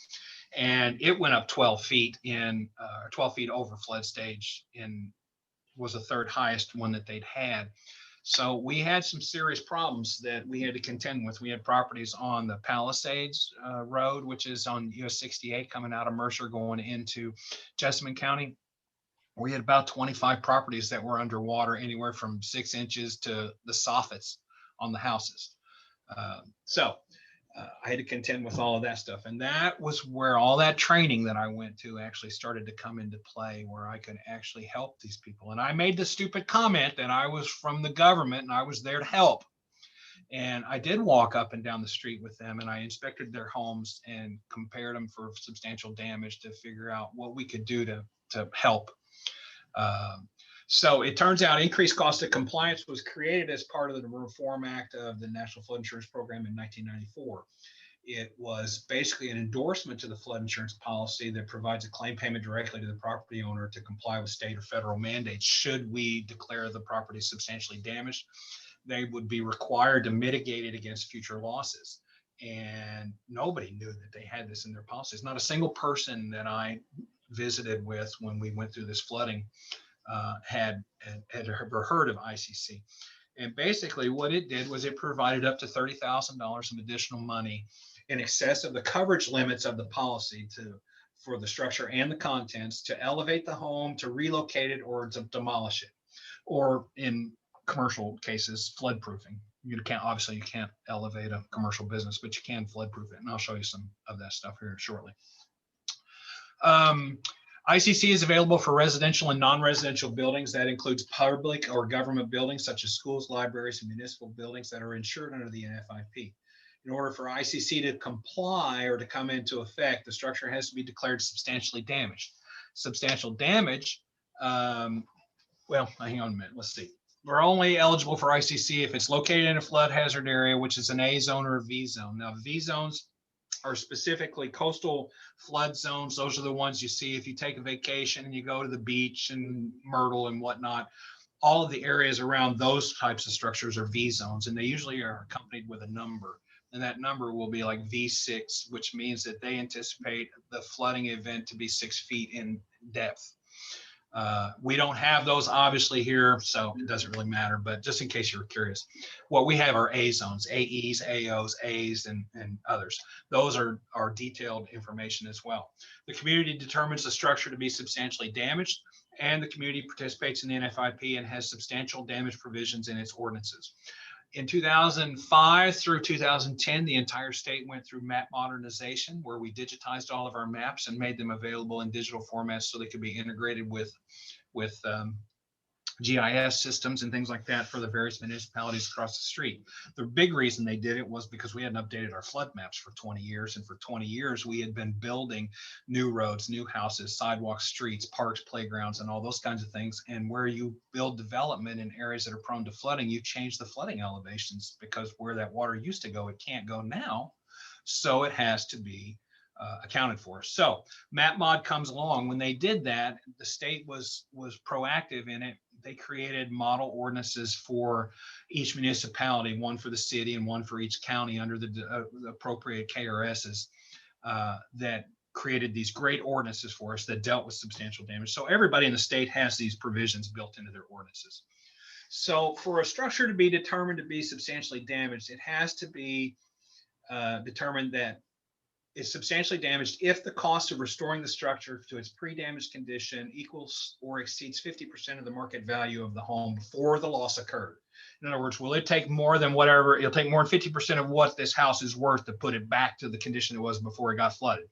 And it went up 12 feet in 12 feet over flood stage, and was the 3rd highest one that they'd had. So we had some serious problems that we had to contend with. We had properties on the Palisades Road, which is on US 68 coming out of Mercer going into Jessamine County. We had about 25 properties that were underwater, anywhere from 6 inches to the soffits on the houses. I had to contend with all of that stuff. And that was where all that training that I went to actually started to come into play, where I could actually help these people. And I made the stupid comment that I was from the government and I was there to help. And I did walk up and down the street with them, and I inspected their homes and compared them for substantial damage to figure out what we could do to help. So it turns out increased cost of compliance was created as part of the Reform Act of the National Flood Insurance Program in 1994. It was basically an endorsement to the flood insurance policy that provides a claim payment directly to the property owner to comply with state or federal mandates. Should we declare the property substantially damaged, they would be required to mitigate it against future losses. And nobody knew that they had this in their policies. Not a single person that I visited with when we went through this flooding had ever heard of ICC. And basically what it did was it provided up to $30,000 of additional money in excess of the coverage limits of the policy for the structure and the contents to elevate the home, to relocate it, or to demolish it, or in commercial cases, flood proofing. Obviously you can't elevate a commercial business, but you can flood proof it. And I'll show you some of that stuff here shortly. ICC is available for residential and non-residential buildings. That includes public or government buildings such as schools, libraries, and municipal buildings that are insured under the NFIP. In order for ICC to comply or to come into effect, the structure has to be declared substantially damaged. Substantial damage, well, hang on a minute, let's see. We're only eligible for ICC if it's located in a flood hazard area, which is an A zone or a V zone. Now, V zones are specifically coastal flood zones. Those are the ones you see if you take a vacation and you go to the beach and Myrtle and whatnot. All of the areas around those types of structures are V zones, and they usually are accompanied with a number. And that number will be like V6, which means that they anticipate the flooding event to be 6 feet in depth. We don't have those obviously here, so it doesn't really matter, but just in case you're curious, what we have are A zones, AEs, AOs, A's, and others. Those are detailed information as well. The community determines the structure to be substantially damaged, and the community participates in the NFIP and has substantial damage provisions in its ordinances. In 2005 through 2010, the entire state went through map modernization, where we digitized all of our maps and made them available in digital formats so they could be integrated with GIS systems and things like that for the various municipalities across the street. The big reason they did it was because we hadn't updated our flood maps for 20 years. And for 20 years, we had been building new roads, new houses, sidewalks, streets, parks, playgrounds, and all those kinds of things. And where you build development in areas that are prone to flooding, you change the flooding elevations, because where that water used to go, it can't go now. So it has to be accounted for. So MapMod comes along. When they did that, the state was proactive in it. They created model ordinances for each municipality, one for the city and one for each county under the appropriate KRSs that created these great ordinances for us that dealt with substantial damage. So everybody in the state has these provisions built into their ordinances. So for a structure to be determined to be substantially damaged, it has to be determined that is substantially damaged if the cost of restoring the structure to its pre-damaged condition equals or exceeds 50% of the market value of the home before the loss occurred. In other words, will it take more than whatever, it'll take more than 50% of what this house is worth to put it back to the condition it was before it got flooded.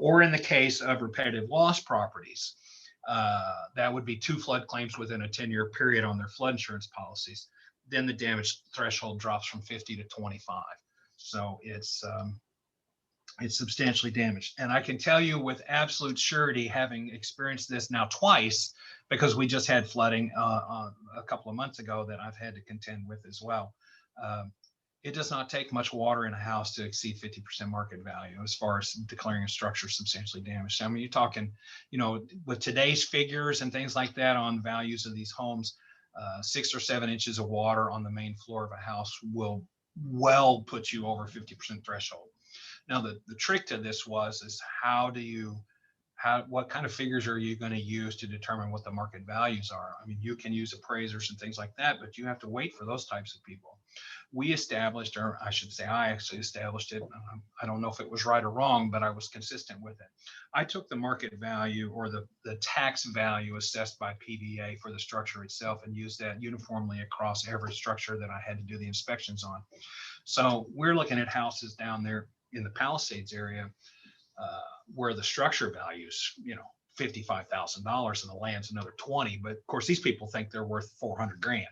Or in the case of repetitive loss properties, that would be 2 flood claims within a 10-year period on their flood insurance policies. Then the damage threshold drops from 50 to 25. So it's substantially damaged. And I can tell you with absolute surety, having experienced this now twice, because we just had flooding a couple of months ago that I've had to contend with as well. It does not take much water in a house to exceed 50% market value as far as declaring a structure substantially damaged. I mean, you're talking, with today's figures and things like that on values of these homes, 6 or 7 inches of water on the main floor of a house will well put you over 50% threshold. Now, the trick to this is what kind of figures are you going to use to determine what the market values are? I mean, you can use appraisers and things like that, but you have to wait for those types of people. We established, or I should say, I actually established it. I don't know if it was right or wrong, but I was consistent with it. I took the market value or the tax value assessed by PVA for the structure itself and used that uniformly across every structure that I had to do the inspections on. So we're looking at houses down there in the Palisades area where the structure values, $55,000 and the land's another 20. But of course, these people think they're worth 400 grand.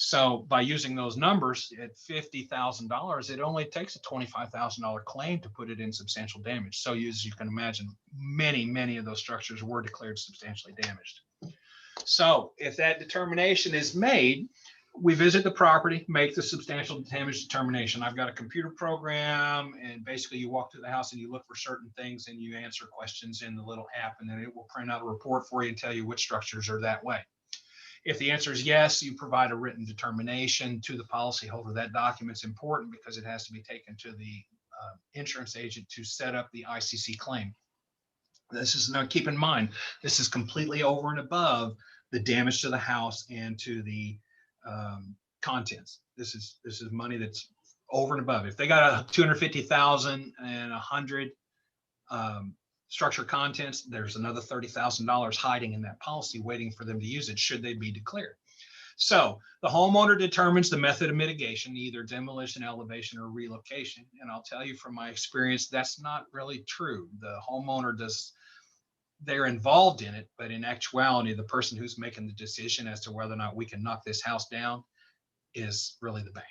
So by using those numbers at $50,000, it only takes a $25,000 claim to put it in substantial damage. So as you can imagine, many of those structures were declared substantially damaged. So if that determination is made, we visit the property, make the substantial damage determination. I've got a computer program, and basically you walk through the house and you look for certain things and you answer questions in the little app, and then it will print out a report for you and tell you which structures are that way. If the answer is yes, you provide a written determination to the policyholder. That document's important because it has to be taken to the insurance agent to set up the ICC claim. This is, now keep in mind, this is completely over and above the damage to the house and to the contents. This is money that's over and above. If they got a 250,000 and 100 structure contents, there's another $30,000 hiding in that policy waiting for them to use it should they be declared. So the homeowner determines the method of mitigation, either demolition, elevation, or relocation. And I'll tell you from my experience, that's not really true. The homeowner they're involved in it, but in actuality, the person who's making the decision as to whether or not we can knock this house down is really the bank,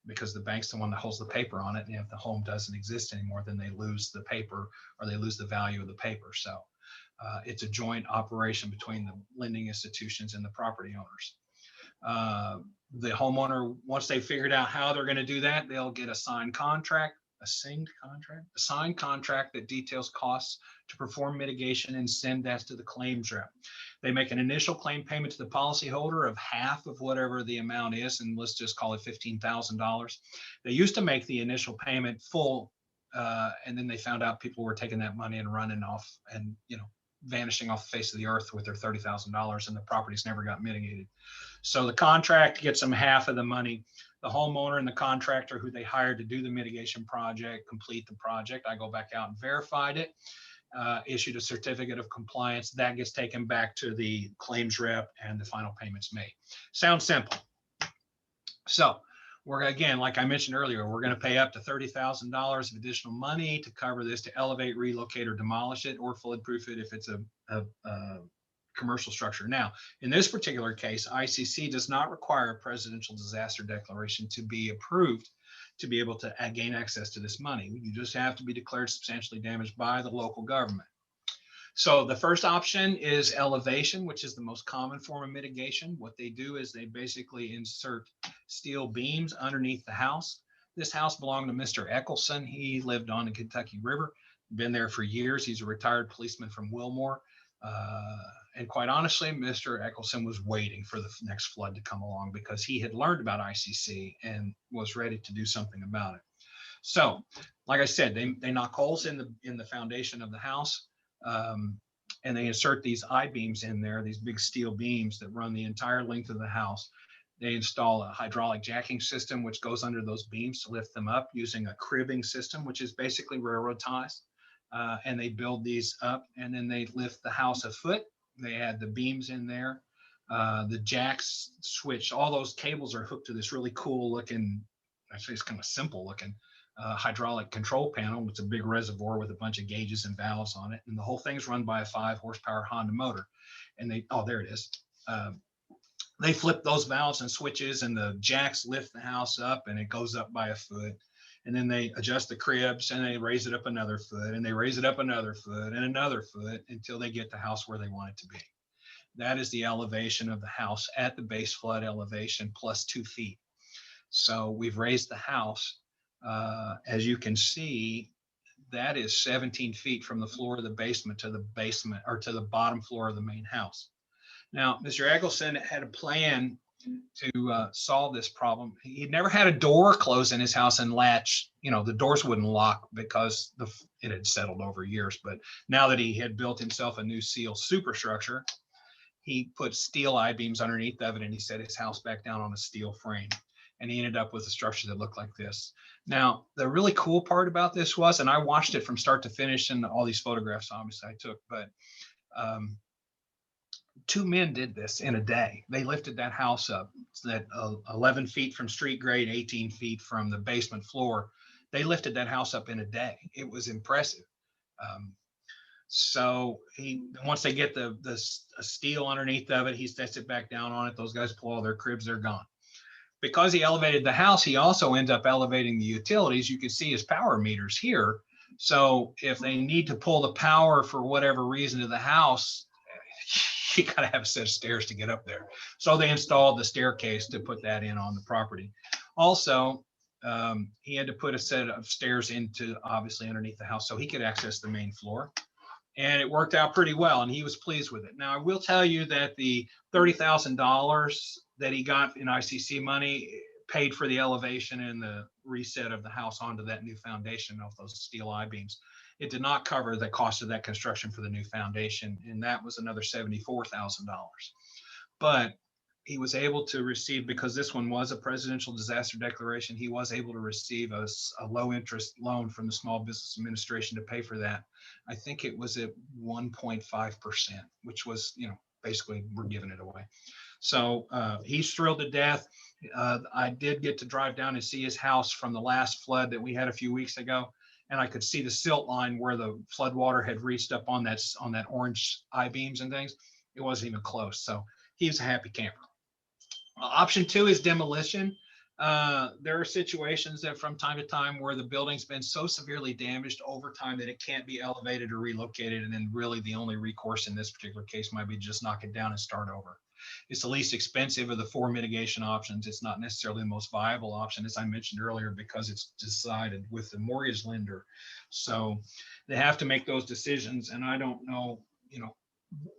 because the bank's the one that holds the paper on it. And if the home doesn't exist anymore, then they lose the paper, or they lose the value of the paper. So it's a joint operation between the lending institutions and the property owners. The homeowner, once they figured out how they're going to do that, they'll get a signed contract, a signed contract that details costs to perform mitigation and send that to the claims rep. They make an initial claim payment to the policyholder of half of whatever the amount is, and let's just call it $15,000. They used to make the initial payment full, and then they found out people were taking that money and running off and, vanishing off the face of the earth with their $30,000, and the properties never got mitigated. So the contract gets them half of the money. The homeowner and the contractor who they hired to do the mitigation project complete the project. I go back out and verified it, issued a certificate of compliance. That gets taken back to the claims rep, and the final payment's made. Sounds simple. So we're, again, like I mentioned earlier, we're going to pay up to $30,000 of additional money to cover this, to elevate, relocate, or demolish it, or flood-proof it if it's a commercial structure. Now, in this particular case, ICC does not require a presidential disaster declaration to be approved to be able to gain access to this money. You just have to be declared substantially damaged by the local government. So the first option is elevation, which is the most common form of mitigation. What they do is they basically insert steel beams underneath the house. This house belonged to Mr. Eccleston. He lived on the Kentucky River, been there for years. He's a retired policeman from Wilmore. And quite honestly, Mr. Eccleston was waiting for the next flood to come along, because he had learned about ICC and was ready to do something about it. So, like I said, they knock holes in the foundation of the house, and they insert these I-beams in there, these big steel beams that run the entire length of the house. They install a hydraulic jacking system, which goes under those beams to lift them up using a cribbing system, which is basically railroad ties. And they build these up, and then they lift the house a foot. They add the beams in there. The jacks switch, all those cables are hooked to this really cool looking, actually it's kind of simple looking hydraulic control panel. It's a big reservoir with a bunch of gauges and valves on it. And the whole thing's run by a 5-horsepower Honda motor. And there it is. They flip those valves and switches, and the jacks lift the house up, and it goes up by a foot. And then they adjust the cribs, and they raise it up another foot, and they raise it up another foot and another foot until they get the house where they want it to be. That is the elevation of the house at the base flood elevation plus 2 feet. So we've raised the house. As you can see, that is 17 feet from the floor of the basement to the basement, or to the bottom floor of the main house. Now, Mr. Eccleston had a plan to solve this problem. He'd never had a door close in his house and latch. The doors wouldn't lock because it had settled over years. But now that he had built himself a new steel superstructure, he put steel I-beams underneath of it, and he set his house back down on a steel frame. And he ended up with a structure that looked like this. Now, the really cool part about this was, and I watched it from start to finish, and all these photographs obviously I took, but 2 men did this in a day. They lifted that house up, that 11 feet from street grade, 18 feet from the basement floor. They lifted that house up in a day. It was impressive. So once they get the steel underneath of it, he sets it back down on it. Those guys pull all their cribs, they're gone. Because he elevated the house, he also ends up elevating the utilities. You can see his power meters here. So if they need to pull the power for whatever reason to the house, you got to have a set of stairs to get up there. So they installed the staircase to put that in on the property. Also, he had to put a set of stairs into, obviously, underneath the house so he could access the main floor. And it worked out pretty well, and he was pleased with it. Now, I will tell you that the $30,000 that he got in ICC money paid for the elevation and the reset of the house onto that new foundation of those steel I-beams. It did not cover the cost of that construction for the new foundation, and that was another $74,000. But he was able to receive, because this one was a presidential disaster declaration, he was able to receive a low interest loan from the Small Business Administration to pay for that. I think it was at 1.5%, which was, basically we're giving it away. So he's thrilled to death. I did get to drive down and see his house from the last flood that we had a few weeks ago, and I could see the silt line where the flood water had reached up on that orange I-beams and things. It wasn't even close. So he's a happy camper. Option 2 is demolition. There are situations that from time to time where the building's been so severely damaged over time that it can't be elevated or relocated. And then really the only recourse in this particular case might be just knock it down and start over. It's the least expensive of the 4 mitigation options. It's not necessarily the most viable option, as I mentioned earlier, because it's decided with the mortgage lender. So they have to make those decisions. And I don't know,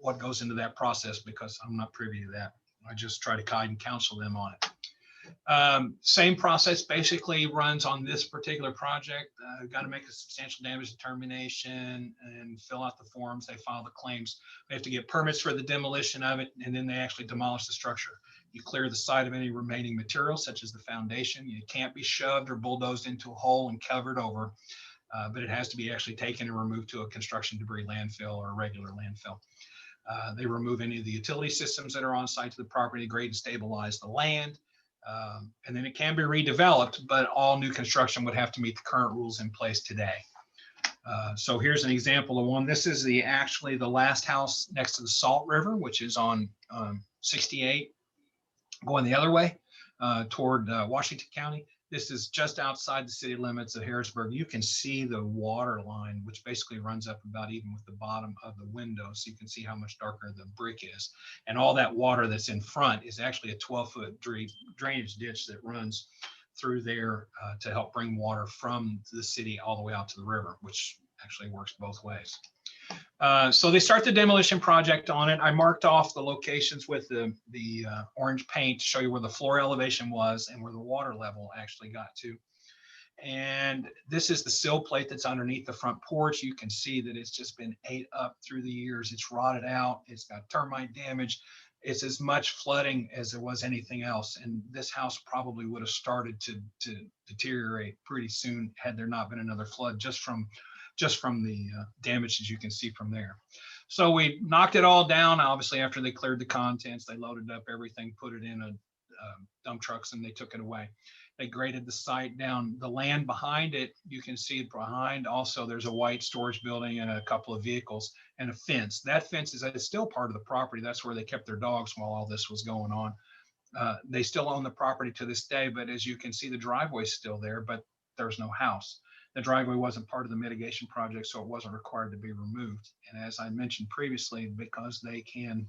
what goes into that process because I'm not privy to that. I just try to guide and counsel them on it. Same process basically runs on this particular project. Got to make a substantial damage determination and fill out the forms. They file the claims. They have to get permits for the demolition of it, and then they actually demolish the structure. You clear the site of any remaining materials, such as the foundation. It can't be shoved or bulldozed into a hole and covered over, but it has to be actually taken and removed to a construction debris landfill or a regular landfill. They remove any of the utility systems that are on site to the property, grade and stabilize the land. And then it can be redeveloped, but all new construction would have to meet the current rules in place today. So here's an example of one. This is actually the last house next to the Salt River, which is on 68, going the other way toward Washington County. This is just outside the city limits of Harrisburg. You can see the water line, which basically runs up about even with the bottom of the window. So you can see how much darker the brick is. And all that water that's in front is actually a 12-foot drainage ditch that runs through there to help bring water from the city all the way out to the river, which actually works both ways. So they start the demolition project on it. I marked off the locations with the orange paint to show you where the floor elevation was and where the water level actually got to. And this is the sill plate that's underneath the front porch. You can see that it's just been ate up through the years. It's rotted out. It's got termite damage. It's as much flooding as there was anything else. And this house probably would have started to deteriorate pretty soon had there not been another flood just from the damage that you can see from there. So we knocked it all down. Obviously, after they cleared the contents, they loaded up everything, put it in a dump trucks, and they took it away. They graded the site down. The land behind it, you can see it behind. Also, there's a white storage building and a couple of vehicles and a fence. That fence is still part of the property. That's where they kept their dogs while all this was going on. They still own the property to this day, but as you can see, the driveway's still there, but there's no house. The driveway wasn't part of the mitigation project, so it wasn't required to be removed. And as I mentioned previously, because they can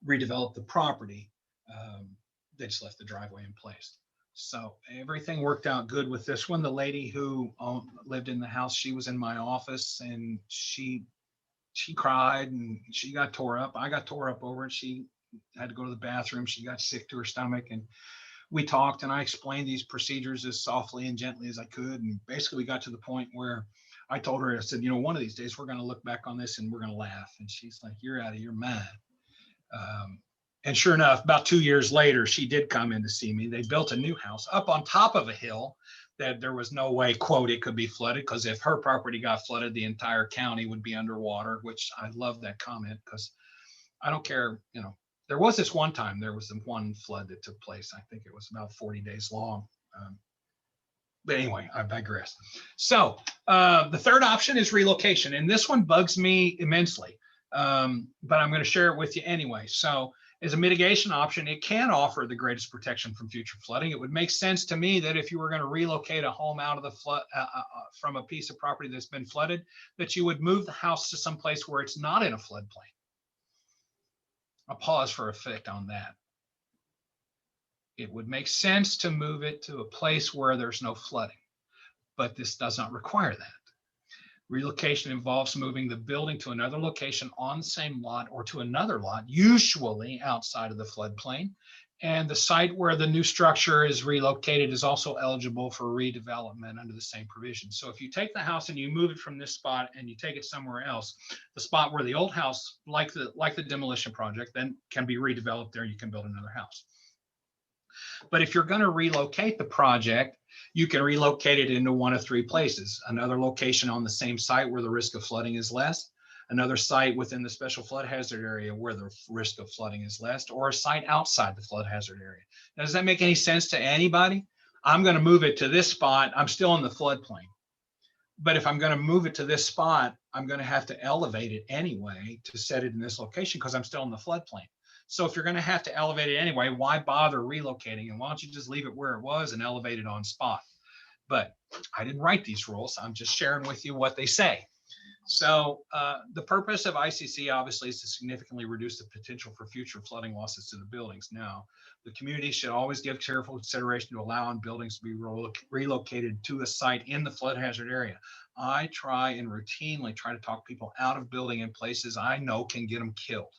redevelop the property, they just left the driveway in place. So everything worked out good with this one. The lady who lived in the house, she was in my office, and she cried and she got tore up. I got tore up over it. She had to go to the bathroom. She got sick to her stomach, and we talked, and I explained these procedures as softly and gently as I could. And basically we got to the point where I told her, I said, one of these days we're going to look back on this and we're going to laugh. And she's like, you're out of your mind. And sure enough, about 2 years later, she did come in to see me. They built a new house up on top of a hill that there was no way, quote, it could be flooded, because if her property got flooded, the entire county would be underwater, which I love that comment, because I don't care, there was this one time, there was the one flood that took place. I think it was about 40 days long. But anyway, I digress. So the third option is relocation. And this one bugs me immensely, but I'm going to share it with you anyway. So as a mitigation option, it can offer the greatest protection from future flooding. It would make sense to me that if you were going to relocate a home out of the flood from a piece of property that's been flooded, that you would move the house to some place where it's not in a floodplain. I'll pause for effect on that. It would make sense to move it to a place where there's no flooding, but this does not require that. Relocation involves moving the building to another location on the same lot or to another lot, usually outside of the floodplain. And the site where the new structure is relocated is also eligible for redevelopment under the same provision. So if you take the house and you move it from this spot and you take it somewhere else, the spot where the old house, like the demolition project, then can be redeveloped there. You can build another house. But if you're going to relocate the project, you can relocate it into one of three places: another location on the same site where the risk of flooding is less, another site within the special flood hazard area where the risk of flooding is less, or a site outside the flood hazard area. Now, does that make any sense to anybody? I'm going to move it to this spot. I'm still in the floodplain. But if I'm going to move it to this spot, I'm going to have to elevate it anyway to set it in this location because I'm still in the floodplain. So if you're going to have to elevate it anyway, why bother relocating? And why don't you just leave it where it was and elevate it on spot? But I didn't write these rules. I'm just sharing with you what they say. So the purpose of ICC obviously is to significantly reduce the potential for future flooding losses to the buildings. Now, the community should always give careful consideration to allowing buildings to be relocated to a site in the flood hazard area. I try and routinely try to talk people out of building in places I know can get them killed.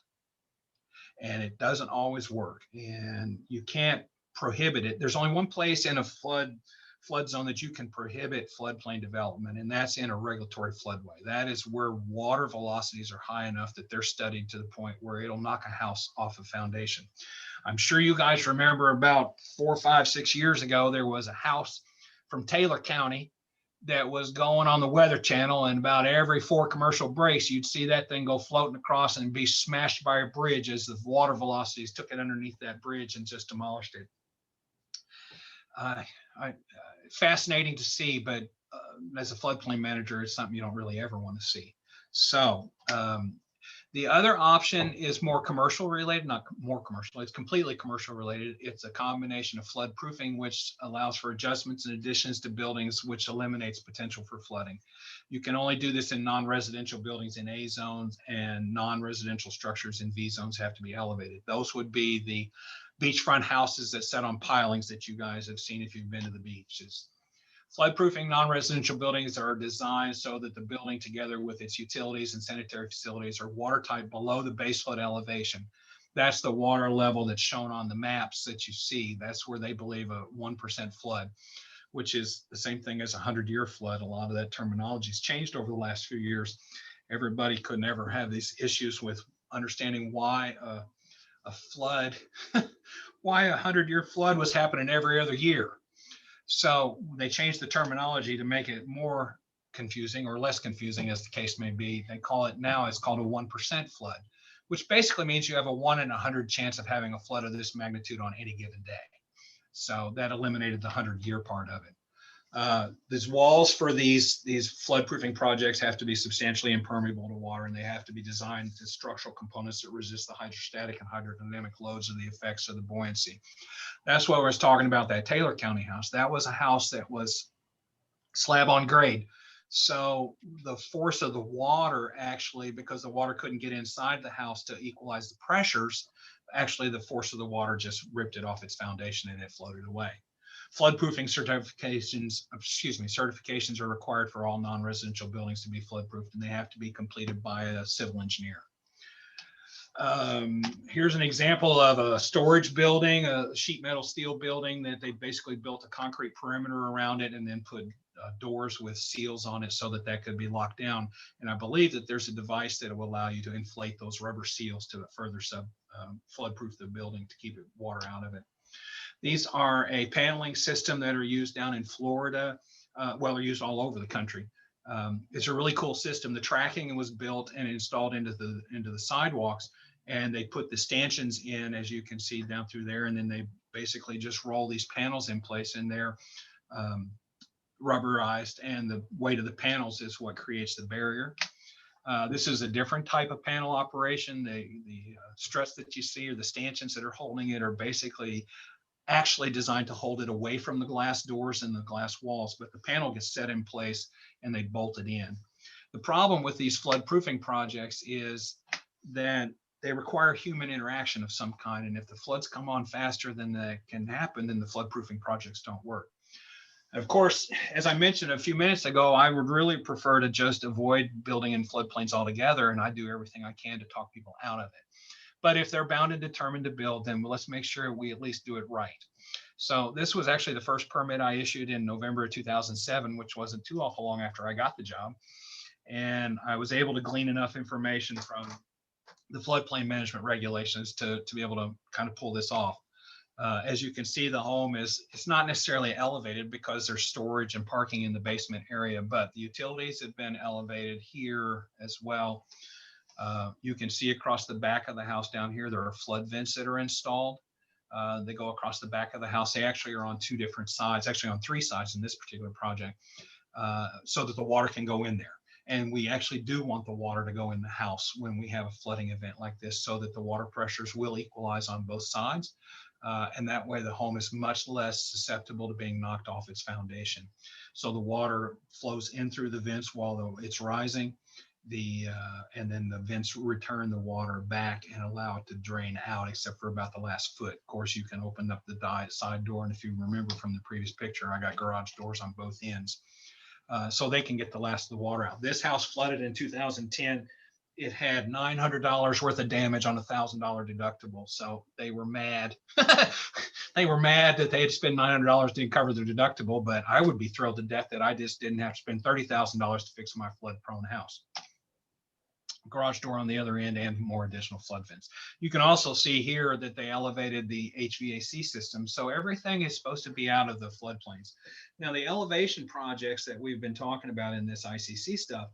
And it doesn't always work. And you can't prohibit it. There's only one place in a flood zone that you can prohibit floodplain development, and that's in a regulatory floodway. That is where water velocities are high enough that they're studied to the point where it'll knock a house off a foundation. I'm sure you guys remember about 4, 5, 6 years ago, there was a house from Taylor County that was going on the Weather Channel, and about every 4 commercial breaks, you'd see that thing go floating across and be smashed by a bridge as the water velocities took it underneath that bridge and just demolished it. Fascinating to see, but as a floodplain manager, it's something you don't really ever want to see. So the other option is more commercial related, not more commercial, it's completely commercial related. It's a combination of flood proofing, which allows for adjustments and additions to buildings, which eliminates potential for flooding. You can only do this in non-residential buildings in A zones, and non-residential structures in V zones have to be elevated. Those would be the beachfront houses that set on pilings that you guys have seen if you've been to the beaches. Flood-proofing non-residential buildings are designed so that the building, together with its utilities and sanitary facilities, are watertight below the base flood elevation. That's the water level that's shown on the maps that you see. That's where they believe a 1% flood, which is the same thing as a 100-year flood. A lot of that terminology has changed over the last few years. Everybody could never have these issues with understanding why a flood, why a 100-year flood was happening every other year. So they changed the terminology to make it more confusing, or less confusing as the case may be. They call it now, it's called a 1% flood, which basically means you have a 1 in 100 chance of having a flood of this magnitude on any given day. So that eliminated the 100-year part of it. These walls for these flood-proofing projects have to be substantially impermeable to water, and they have to be designed to structural components that resist the hydrostatic and hydrodynamic loads of the effects of the buoyancy. That's what I was talking about, that Taylor County house. That was a house that was slab on grade. So the force of the water, actually, because the water couldn't get inside the house to equalize the pressures, actually the force of the water just ripped it off its foundation and it floated away. Floodproofing certifications are required for all non-residential buildings to be floodproofed, and they have to be completed by a civil engineer. Here's an example of a storage building, a sheet metal steel building that they basically built a concrete perimeter around it and then put doors with seals on it so that that could be locked down. And I believe that there's a device that will allow you to inflate those rubber seals to further floodproof the building to keep water out of it. These are a paneling system that are used down in Florida. Well, they're used all over the country. It's a really cool system. The tracking was built and installed into the sidewalks, and they put the stanchions in, as you can see down through there, and then they basically just roll these panels in place, and they're rubberized, and the weight of the panels is what creates the barrier. This is a different type of panel operation. The struts that you see, or the stanchions that are holding it, are basically actually designed to hold it away from the glass doors and the glass walls, but the panel gets set in place and they bolt it in. The problem with these flood proofing projects is that they require human interaction of some kind, and if the floods come on faster than that can happen, then the flood proofing projects don't work. Of course, as I mentioned a few minutes ago, I would really prefer to just avoid building in floodplains altogether, and I do everything I can to talk people out of it. But if they're bound and determined to build, then let's make sure we at least do it right. So this was actually the first permit I issued in November of 2007, which wasn't too awful long after I got the job. And I was able to glean enough information from the floodplain management regulations to be able to kind of pull this off. As you can see, the home it's not necessarily elevated because there's storage and parking in the basement area, but the utilities have been elevated here as well. You can see across the back of the house down here, there are flood vents that are installed. They go across the back of the house. They actually are on two different sides, actually on three sides in this particular project, so that the water can go in there. And we actually do want the water to go in the house when we have a flooding event like this, so that the water pressures will equalize on both sides. And that way the home is much less susceptible to being knocked off its foundation. So the water flows in through the vents while it's rising. And then the vents return the water back and allow it to drain out, except for about the last foot. Of course, you can open up the side door. And if you remember from the previous picture, I got garage doors on both ends. So they can get the last of the water out. This house flooded in 2010. It had $900 worth of damage on a $1,000 deductible. So they were mad. They were mad that they had to spend $900 to cover their deductible, but I would be thrilled to death that I just didn't have to spend $30,000 to fix my flood prone house. Garage door on the other end and more additional flood vents. You can also see here that they elevated the HVAC system. So everything is supposed to be out of the floodplains. Now, the elevation projects that we've been talking about in this ICC stuff,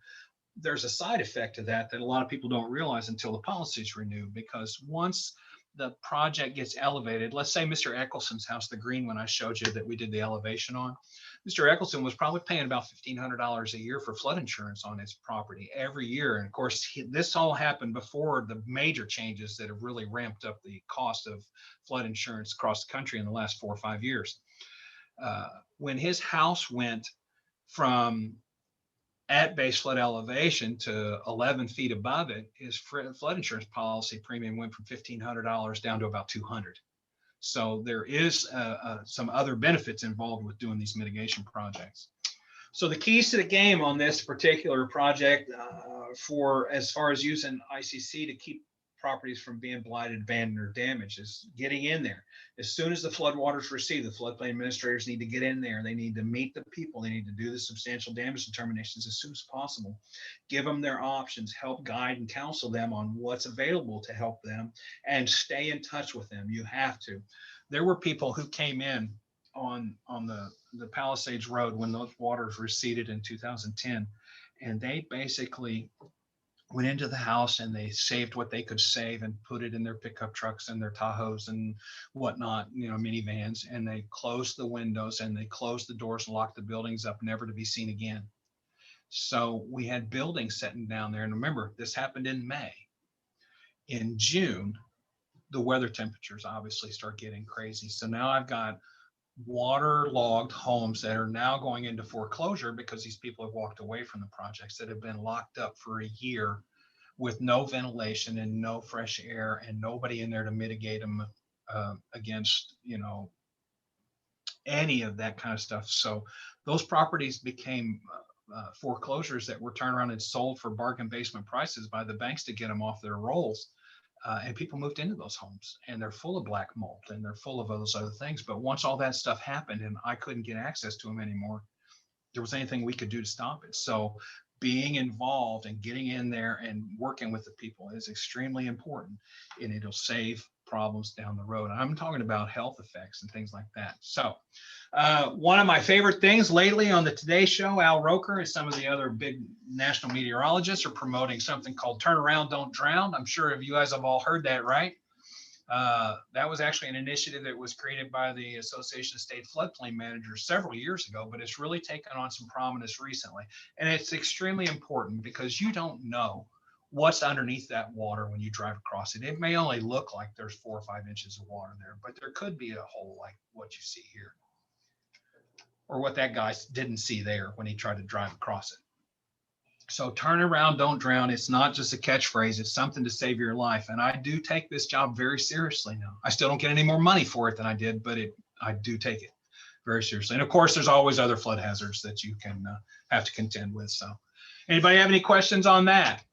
there's a side effect to that a lot of people don't realize until the policy is renewed, because once the project gets elevated, let's say Mr. Eccleston's house, the green one I showed you that we did the elevation on, Mr. Eccleston was probably paying about $1,500 a year for flood insurance on his property every year. And of course, this all happened before the major changes that have really ramped up the cost of flood insurance across the country in the last 4 or 5 years. When his house went from at base flood elevation to 11 feet above it, his flood insurance policy premium went from $1,500 down to about $200. So there is some other benefits involved with doing these mitigation projects. So the keys to the game on this particular project for as far as using ICC to keep properties from being blighted, abandoned, or damaged is getting in there. As soon as the floodwaters recede, the floodplain administrators need to get in there. They need to meet the people. They need to do the substantial damage determinations as soon as possible. Give them their options, help guide and counsel them on what's available to help them, and stay in touch with them. You have to. There were people who came in on the Palisades Road when those waters receded in 2010, and they basically went into the house and they saved what they could save and put it in their pickup trucks and their Tahoes and whatnot, minivans, and they closed the windows and they closed the doors and locked the buildings up, never to be seen again. So we had buildings sitting down there. And remember, this happened in May. In June, the weather temperatures obviously start getting crazy. So now I've got waterlogged homes that are now going into foreclosure because these people have walked away from the projects, that have been locked up for a year with no ventilation and no fresh air and nobody in there to mitigate them against, any of that kind of stuff. So those properties became foreclosures that were turned around and sold for bargain basement prices by the banks to get them off their rolls. And people moved into those homes, and they're full of black mold and they're full of those other things. But once all that stuff happened and I couldn't get access to them anymore, there was anything we could do to stop it. So being involved and getting in there and working with the people is extremely important, and it'll save problems down the road. I'm talking about health effects and things like that. So one of my favorite things lately on the Today Show, Al Roker and some of the other big national meteorologists are promoting something called Turn Around, Don't Drown. I'm sure you guys have all heard that, right? That was actually an initiative that was created by the Association of State Floodplain Managers several years ago, but it's really taken on some prominence recently. And it's extremely important because you don't know what's underneath that water when you drive across it. It may only look like there's 4 or 5 inches of water there, but there could be a hole like what you see here, or what that guy didn't see there when he tried to drive across it. So turn around, don't drown. It's not just a catchphrase. It's something to save your life. And I do take this job very seriously now. I still don't get any more money for it than I did, but I do take it very seriously. And of course, there's always other flood hazards that you can have to contend with. So anybody have any questions on that?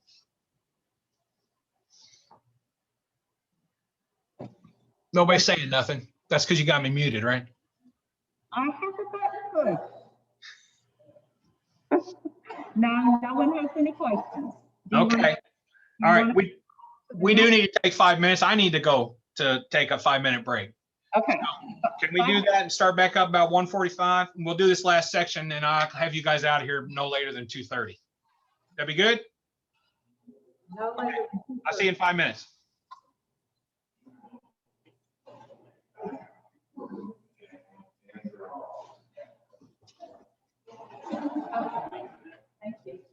Nobody's saying nothing. That's because you got me muted, right? I have a button push. No, no one has any questions. Do you Okay. wanna- All right. wanna- We do need to take 5 minutes. I need to go to take a 5-minute break. Okay. Can we do that and start back up about 1:45? And we'll do this last section and I'll have you guys out of here no later than 2:30. That'd be good? No later than I'll see you in 5 minutes. Thank you.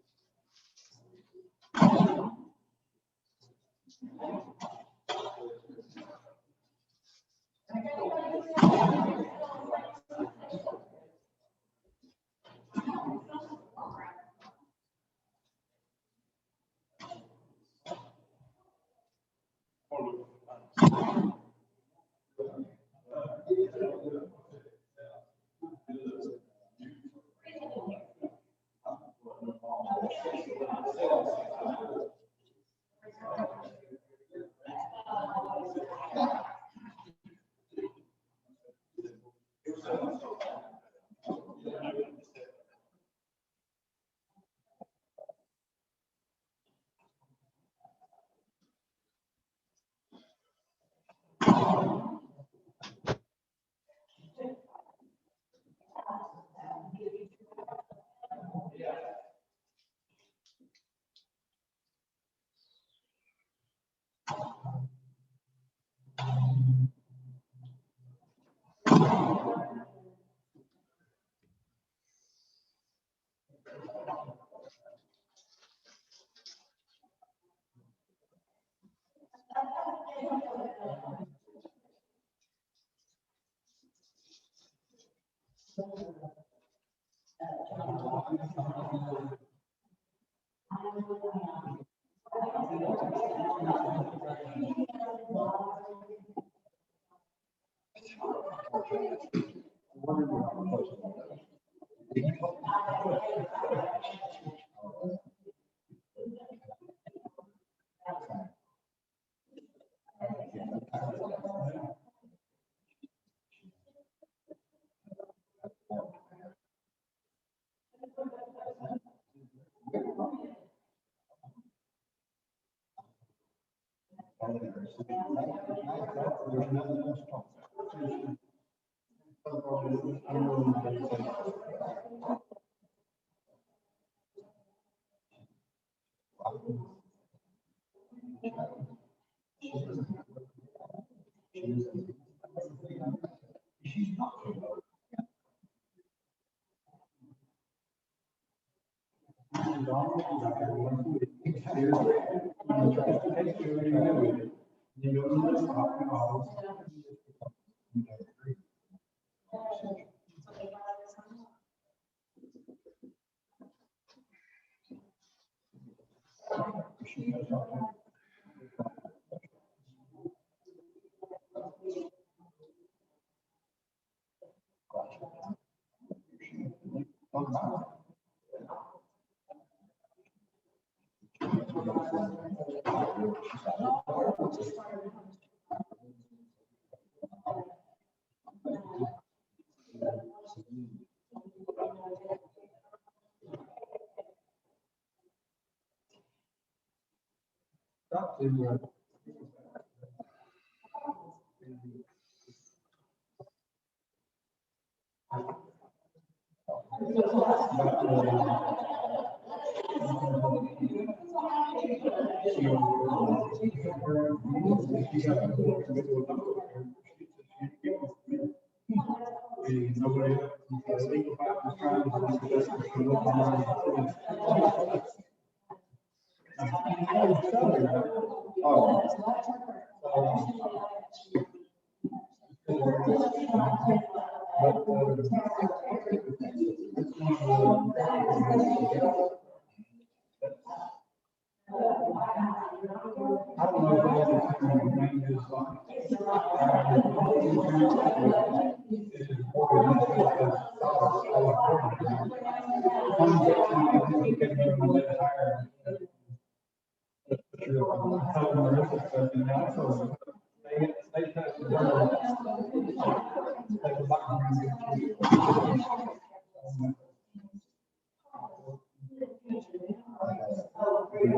Hey,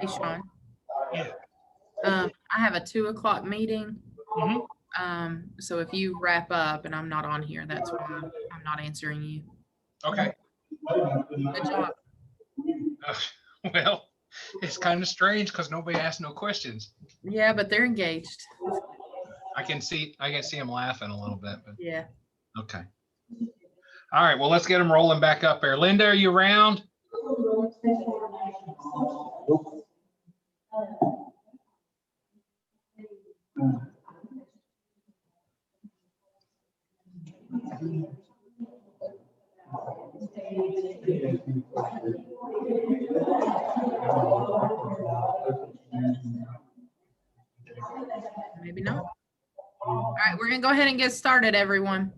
Sean. Yeah. I have a 2 o'clock meeting. Mhm. So if you wrap up and I'm not on here, that's why I'm not answering you. Okay. Good job. Well, it's kind of strange because nobody asked no questions. Yeah, but they're engaged. I can see them laughing a little bit, but Yeah. okay. All right, well, let's get them rolling back up there. Linda, are you around? Maybe not. All right, we're gonna go ahead and get started, everyone.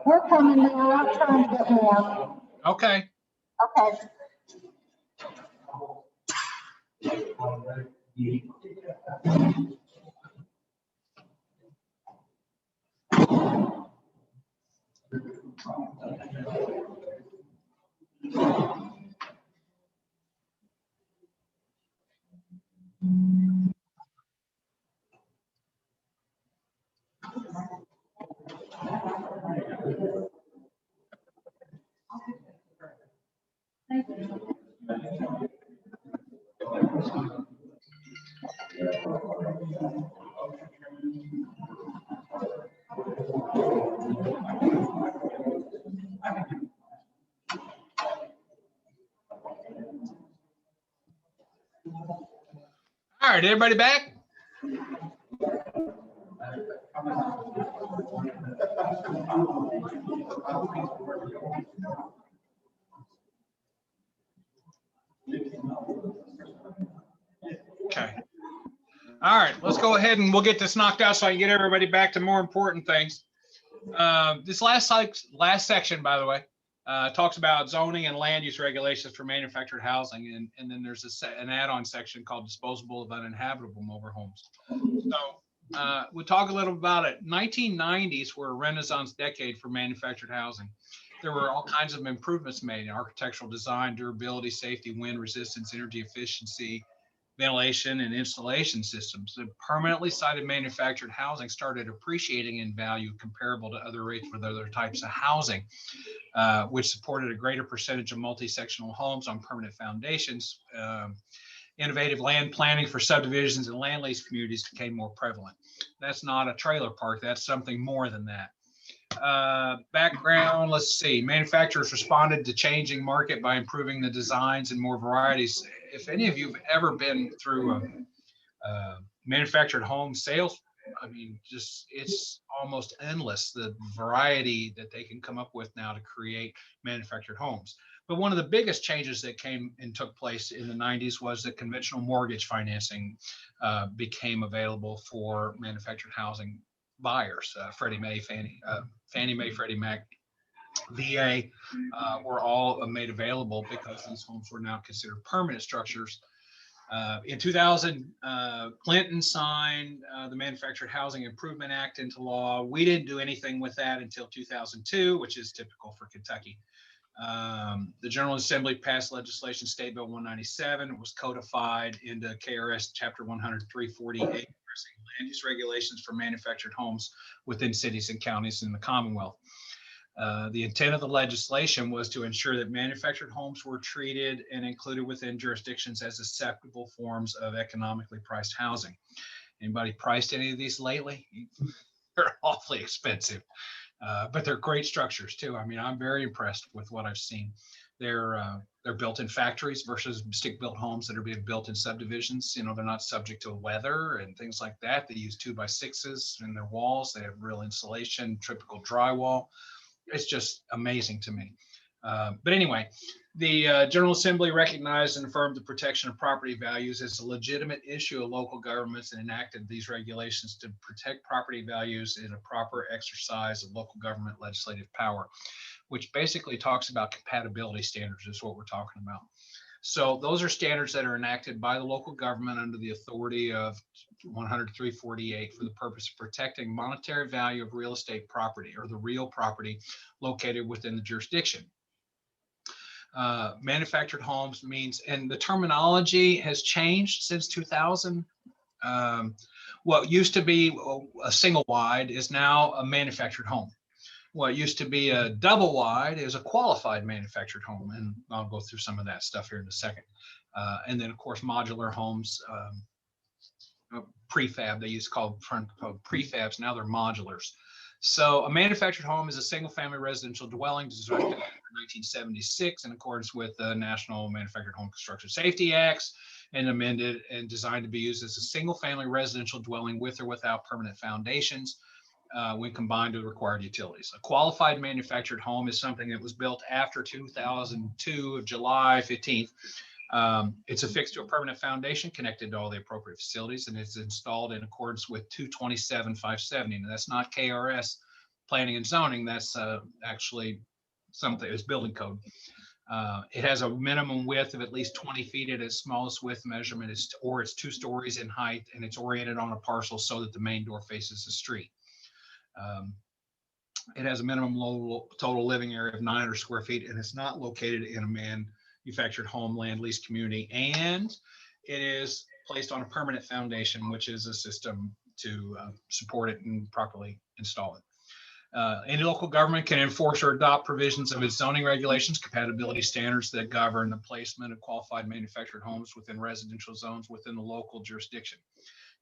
We're coming now. I'm trying to get more. Okay. Okay. All right, everybody back? Okay. All right, let's go ahead and we'll get this knocked out so I can get everybody back to more important things. This last section, by the way, talks about zoning and land use regulations for manufactured housing, and then there's an add-on section called disposable of uninhabitable mobile homes. So we'll talk a little about it. 1990s were a renaissance decade for manufactured housing. There were all kinds of improvements made in architectural design, durability, safety, wind resistance, energy efficiency, ventilation, and installation systems. The permanently sited manufactured housing started appreciating in value comparable to other rates with other types of housing, which supported a greater percentage of multi-sectional homes on permanent foundations. Innovative land planning for subdivisions and land lease communities became more prevalent. That's not a trailer park, that's something more than that. Background, let's see. Manufacturers responded to changing market by improving the designs and more varieties. If any of you have ever been through a manufactured home sales, I mean, just it's almost endless, the variety that they can come up with now to create manufactured homes. But one of the biggest changes that came and took place in the 90s was that conventional mortgage financing became available for manufactured housing buyers. Freddie Mae, Fannie Mae, Freddie Mac, VA were all made available because these homes were now considered permanent structures. In 2000, Clinton signed the Manufactured Housing Improvement Act into law. We didn't do anything with that until 2002, which is typical for Kentucky. The General Assembly passed legislation, State Bill 197. It was codified into KRS Chapter 10348, addressing land use regulations for manufactured homes within cities and counties in the Commonwealth. The intent of the legislation was to ensure that manufactured homes were treated and included within jurisdictions as acceptable forms of economically priced housing. Anybody priced any of these lately? They're awfully expensive, but they're great structures too. I mean, I'm very impressed with what I've seen. They're built in factories versus stick-built homes that are being built in subdivisions. You know, they're not subject to weather and things like that. They use 2x6s in their walls. They have real insulation, typical drywall. It's just amazing to me. But anyway, the General Assembly recognized and affirmed the protection of property values as a legitimate issue of local governments and enacted these regulations to protect property values in a proper exercise of local government legislative power, which basically talks about compatibility standards is what we're talking about. So those are standards that are enacted by the local government under the authority of 10348 for the purpose of protecting monetary value of real estate property or the real property located within the jurisdiction. Manufactured homes means, and the terminology has changed since 2000. What used to be a single wide is now a manufactured home. What used to be a double wide is a qualified manufactured home. And I'll go through some of that stuff here in a second. And then of course, modular homes, prefab, they used to call prefabs, now they're modulars. So a manufactured home is a single family residential dwelling designed in 1976 in accordance with the National Manufactured Home Construction Safety Acts and amended and designed to be used as a single family residential dwelling with or without permanent foundations when combined with required utilities. A qualified manufactured home is something that was built after 2002 of July 15th. It's affixed to a permanent foundation connected to all the appropriate facilities, and it's installed in accordance with 227-570. And that's not KRS planning and zoning. That's actually something, it's building code. It has a minimum width of at least 20 feet at its smallest width measurement, or it's 2 stories in height, and it's oriented on a parcel so that the main door faces the street. It has a minimum total living area of 900 square feet, and it's not located in a manufactured home land lease community, and it is placed on a permanent foundation, which is a system to support it and properly install it. Any local government can enforce or adopt provisions of its zoning regulations, compatibility standards that govern the placement of qualified manufactured homes within residential zones within the local jurisdiction.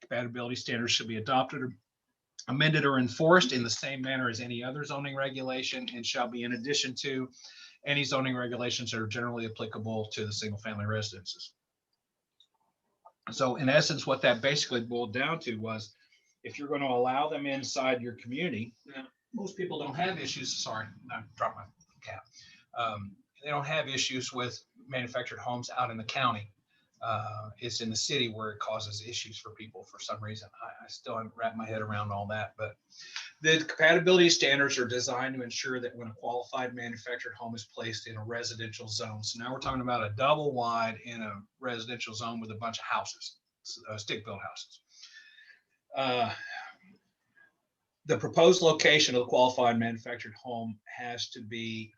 Compatibility standards should be adopted or amended or enforced in the same manner as any other zoning regulation and shall be in addition to any zoning regulations that are generally applicable to the single family residences. So in essence, what that basically boiled down to was, if you're going to allow them inside your community, most people don't have issues. Sorry, I dropped my cap. They don't have issues with manufactured homes out in the county. It's in the city where it causes issues for people for some reason. I still haven't wrapped my head around all that, but the compatibility standards are designed to ensure that when a qualified manufactured home is placed in a residential zone, so now we're talking about a double wide in a residential zone with a bunch of houses, stick-built houses. The proposed location of the qualified manufactured home has to be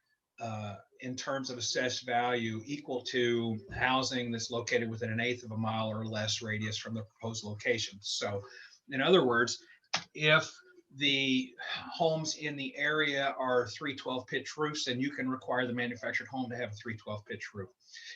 in terms of assessed value equal to housing that's located within 1/8 of a mile or less radius from the proposed location. So in other words, if the homes in the area are 312 pitch roofs, then you can require the manufactured home to have a 312 pitch roof.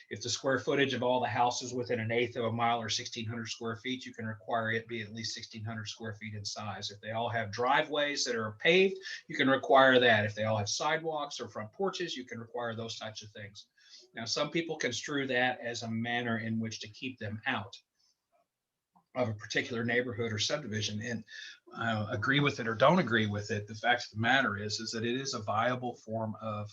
If the square footage of all the houses within 1/8 of a mile or 1,600 square feet, you can require it be at least 1,600 square feet in size. If they all have driveways that are paved, you can require that. If they all have sidewalks or front porches, you can require those types of things. Now, some people construe that as a manner in which to keep them out of a particular neighborhood or subdivision, and agree with it or don't agree with it. The fact of the matter is that it is a viable form of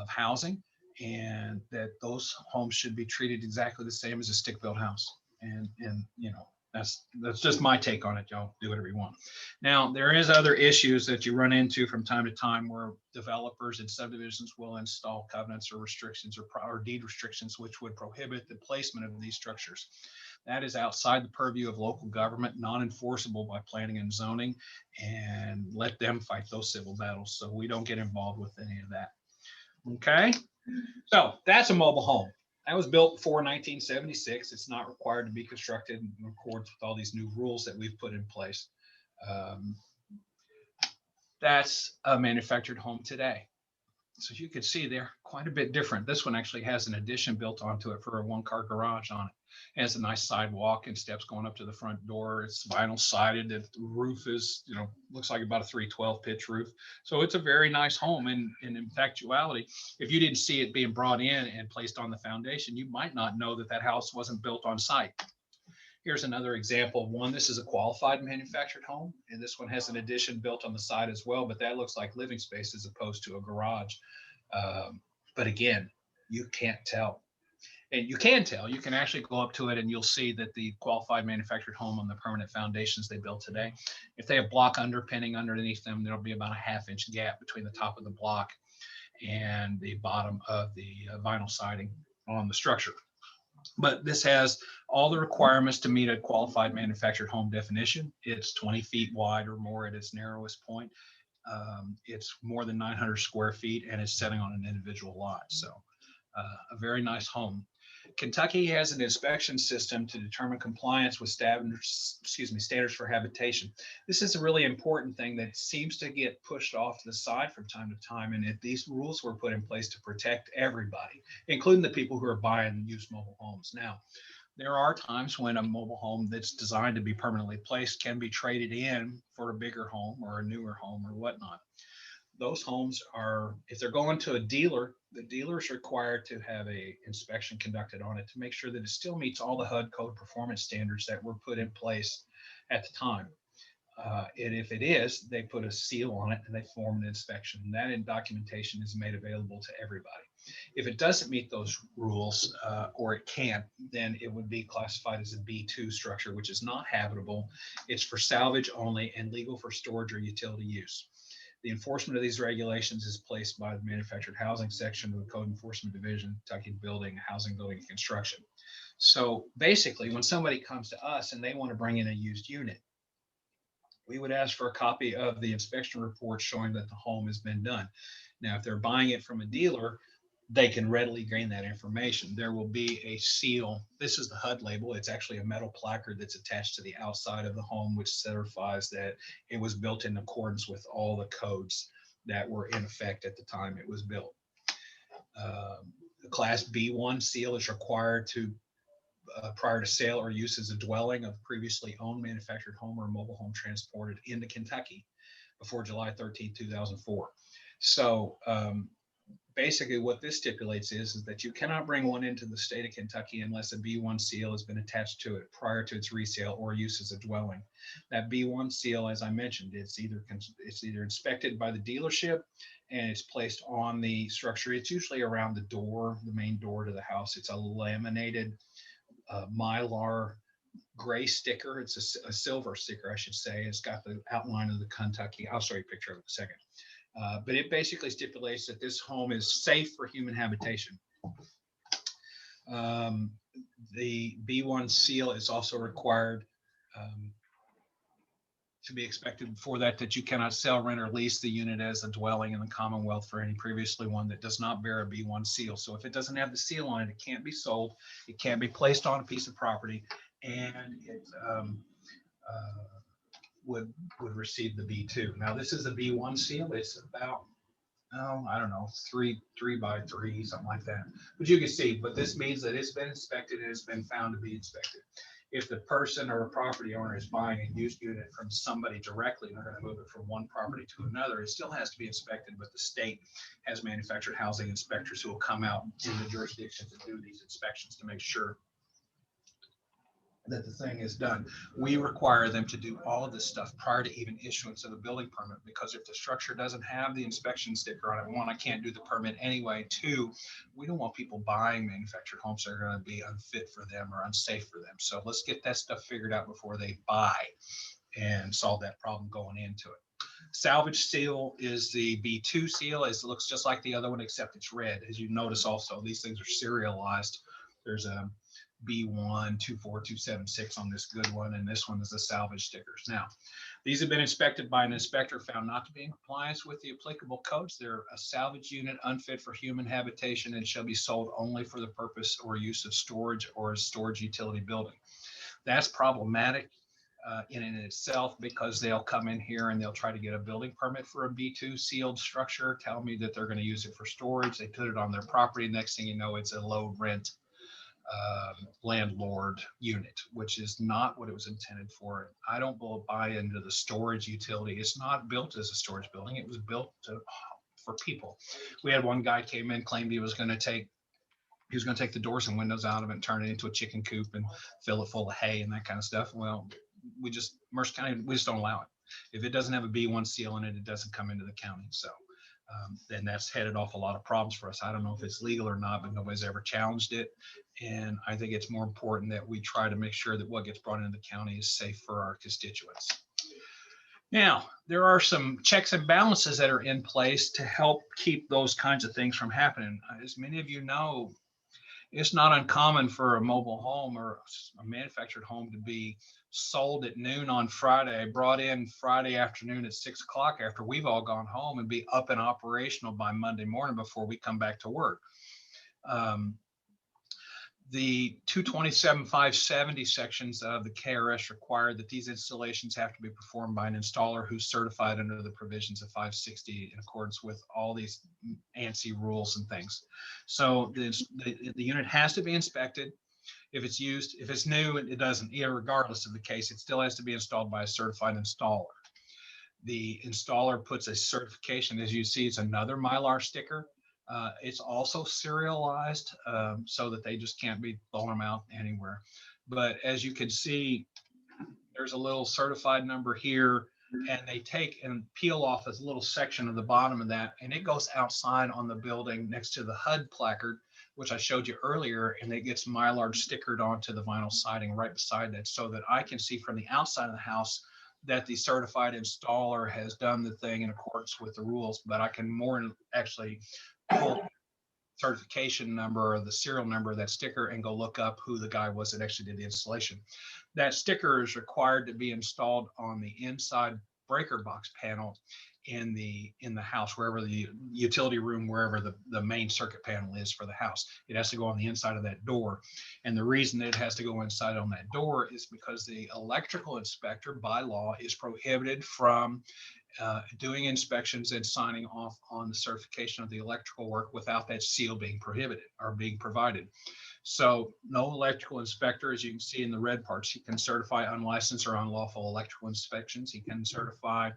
housing, and that those homes should be treated exactly the same as a stick-built house. And you know, that's just my take on it. Y'all do whatever you want. Now, there is other issues that you run into from time to time where developers and subdivisions will install covenants or restrictions or deed restrictions which would prohibit the placement of these structures. That is outside the purview of local government, non-enforceable by planning and zoning, and let them fight those civil battles. So we don't get involved with any of that. Okay, so that's a mobile home. That was built before 1976. It's not required to be constructed in accordance with all these new rules that we've put in place. That's a manufactured home today. So you can see they're quite a bit different. This one actually has an addition built onto it for a one-car garage on it. It has a nice sidewalk and steps going up to the front door. It's vinyl sided. The roof is, looks like about a 312 pitch roof. So it's a very nice home. And in actuality, if you didn't see it being brought in and placed on the foundation, you might not know that that house wasn't built on site. Here's another example of one. This is a qualified manufactured home, and this one has an addition built on the side as well, but that looks like living space as opposed to a garage. But again, you can't tell. And you can tell. You can actually go up to it and you'll see that the qualified manufactured home on the permanent foundations they built today, if they have block underpinning underneath them, there'll be about a 1/2 inch gap between the top of the block and the bottom of the vinyl siding on the structure. But this has all the requirements to meet a qualified manufactured home definition. It's 20 feet wide or more at its narrowest point. It's more than 900 square feet, and it's sitting on an individual lot. So a very nice home. Kentucky has an inspection system to determine compliance with standards for habitation. This is a really important thing that seems to get pushed off to the side from time to time. And these rules were put in place to protect everybody, including the people who are buying used mobile homes. Now, there are times when a mobile home that's designed to be permanently placed can be traded in for a bigger home or a newer home or whatnot. Those homes are, if they're going to a dealer, the dealer is required to have a inspection conducted on it to make sure that it still meets all the HUD code performance standards that were put in place at the time. And if it is, they put a seal on it and they form an inspection. And that documentation is made available to everybody. If it doesn't meet those rules, or it can't, then it would be classified as a B2 structure, which is not habitable. It's for salvage only and legal for storage or utility use. The enforcement of these regulations is placed by the Manufactured Housing section of the Code Enforcement Division, Kentucky Housing, Building, and Construction. So basically, when somebody comes to us and they want to bring in a used unit, we would ask for a copy of the inspection report showing that the home has been done. Now, if they're buying it from a dealer, they can readily gain that information. There will be a seal. This is the HUD label. It's actually a metal placard that's attached to the outside of the home, which certifies that it was built in accordance with all the codes that were in effect at the time it was built. The Class B1 seal is required to prior to sale or use as a dwelling of previously owned manufactured home or mobile home transported into Kentucky before July 13, 2004. So basically what this stipulates is that you cannot bring one into the state of Kentucky unless a B1 seal has been attached to it prior to its resale or use as a dwelling. That B1 seal, as I mentioned, it's either inspected by the dealership and it's placed on the structure. It's usually around the door, the main door to the house. It's a laminated Mylar gray sticker. It's a silver sticker, I should say. It's got the outline of the Kentucky. I'll show you a picture of it in a second. But it basically stipulates that this home is safe for human habitation. The B1 seal is also required to be expected before that you cannot sell, rent, or lease the unit as a dwelling in the Commonwealth for any previously one that does not bear a B1 seal. So if it doesn't have the seal on it, it can't be sold. It can't be placed on a piece of property, and it would receive the B2. Now this is a B1 seal. It's about, I don't know, 3 by 3, something like that. But you can see, but this means that it's been inspected and it's been found to be inspected. If the person or a property owner is buying a used unit from somebody directly and they're going to move it from one property to another, it still has to be inspected, but the state has manufactured housing inspectors who will come out in the jurisdiction to do these inspections to make sure that the thing is done. We require them to do all of this stuff prior to even issuance of the building permit, because if the structure doesn't have the inspection sticker on it, one, I can't do the permit anyway. Two, we don't want people buying manufactured homes that are going to be unfit for them or unsafe for them. So let's get that stuff figured out before they buy and solve that problem going into it. Salvage seal is the B2 seal. It looks just like the other one, except it's red. As you notice also, these things are serialized. There's a B1 24276 on this good one, and this one is the salvage stickers. Now, these have been inspected by an inspector found not to be in compliance with the applicable codes. They're a salvage unit unfit for human habitation and shall be sold only for the purpose or use of storage or a storage utility building. That's problematic. in and itself, because they'll come in here and they'll try to get a building permit for a B2 sealed structure, tell me that they're going to use it for storage. They put it on their property. Next thing you know, it's a low rent landlord unit, which is not what it was intended for. I don't buy into the storage utility. It's not built as a storage building. It was built for people. We had one guy came in, claimed he was going to take the doors and windows out of it and turn it into a chicken coop and fill it full of hay and that kind of stuff. Well, Mercer County, we just don't allow it. If it doesn't have a B1 seal in it, it doesn't come into the county. So then that's headed off a lot of problems for us. I don't know if it's legal or not, but nobody's ever challenged it. And I think it's more important that we try to make sure that what gets brought into the county is safe for our constituents. Now, there are some checks and balances that are in place to help keep those kinds of things from happening. As many of you know, it's not uncommon for a mobile home or a manufactured home to be sold at noon on Friday, brought in Friday afternoon at 6 o'clock after we've all gone home, and be up and operational by Monday morning before we come back to work. The 227.570 sections of the KRS require that these installations have to be performed by an installer who's certified under the provisions of 560 in accordance with all these ANSI rules and things. So the unit has to be inspected. If it's used, if it's new, it doesn't, regardless of the case, it still has to be installed by a certified installer. The installer puts a certification, as you see, it's another Mylar sticker. It's also serialized so that they just can't be throwing them out anywhere. But as you can see, there's a little certified number here, and they take and peel off this little section of the bottom of that, and it goes outside on the building next to the HUD placard, which I showed you earlier, and it gets Mylar stickered onto the vinyl siding right beside that, so that I can see from the outside of the house that the certified installer has done the thing in accordance with the rules. But I can more actually pull certification number or the serial number of that sticker and go look up who the guy was that actually did the installation. That sticker is required to be installed on the inside breaker box panel in the house, wherever the utility room, wherever the main circuit panel is for the house. It has to go on the inside of that door. And the reason that it has to go inside on that door is because the electrical inspector by law is prohibited from doing inspections and signing off on the certification of the electrical work without that seal being prohibited or being provided. So no electrical inspector, as you can see in the red parts, he can certify unlicensed or unlawful electrical inspections. He cannot certify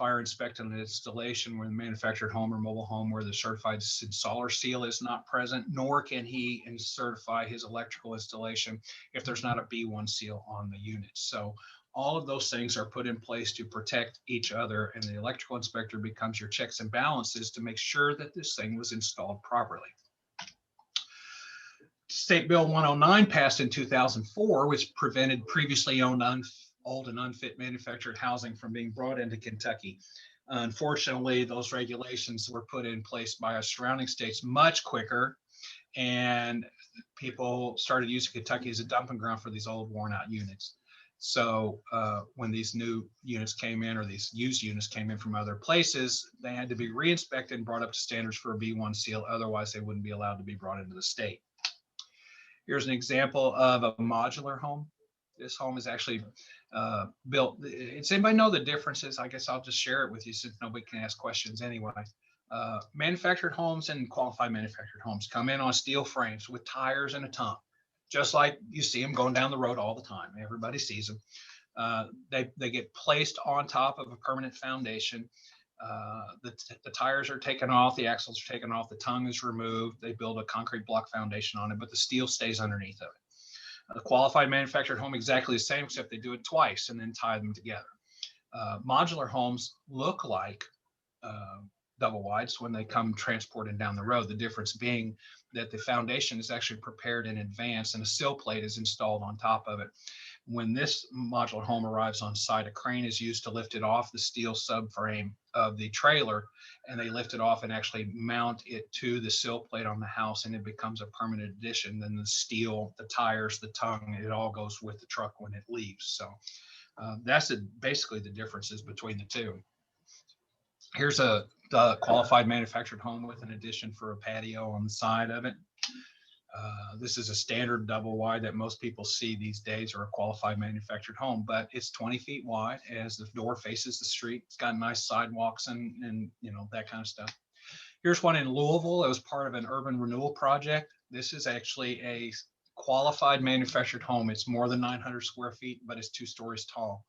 or inspect an installation where the manufactured home or mobile home where the certified installer seal is not present, nor can he certify his electrical installation if there's not a B1 seal on the unit. So all of those things are put in place to protect each other, and the electrical inspector becomes your checks and balances to make sure that this thing was installed properly. State Bill 109 passed in 2004, which prevented previously owned old and unfit manufactured housing from being brought into Kentucky. Unfortunately, those regulations were put in place by our surrounding states much quicker, and people started using Kentucky as a dumping ground for these old worn out units. So when these new units came in, or these used units came in from other places, they had to be re-inspected and brought up to standards for a B1 seal. Otherwise, they wouldn't be allowed to be brought into the state. Here's an example of a modular home. This home is actually built. Does anybody know the differences? I guess I'll just share it with you since nobody can ask questions anyway. Manufactured homes and qualified manufactured homes come in on steel frames with tires and a tongue, just like you see them going down the road all the time. Everybody sees them. They get placed on top of a permanent foundation. The tires are taken off, the axles are taken off, the tongue is removed. They build a concrete block foundation on it, but the steel stays underneath of it. The qualified manufactured home, exactly the same, except they do it twice and then tie them together. Modular homes look like double wides when they come transported down the road. The difference being that the foundation is actually prepared in advance and a sill plate is installed on top of it. When this modular home arrives on site, a crane is used to lift it off the steel subframe of the trailer, and they lift it off and actually mount it to the sill plate on the house, and it becomes a permanent addition. Then the steel, the tires, the tongue, it all goes with the truck when it leaves. So that's basically the differences between the two. Here's the qualified manufactured home with an addition for a patio on the side of it. This is a standard double wide that most people see these days, or a qualified manufactured home, but it's 20 feet wide as the door faces the street. It's got nice sidewalks and you know, that kind of stuff. Here's one in Louisville. It was part of an urban renewal project. This is actually a qualified manufactured home. It's more than 900 square feet, but it's 2 stories tall.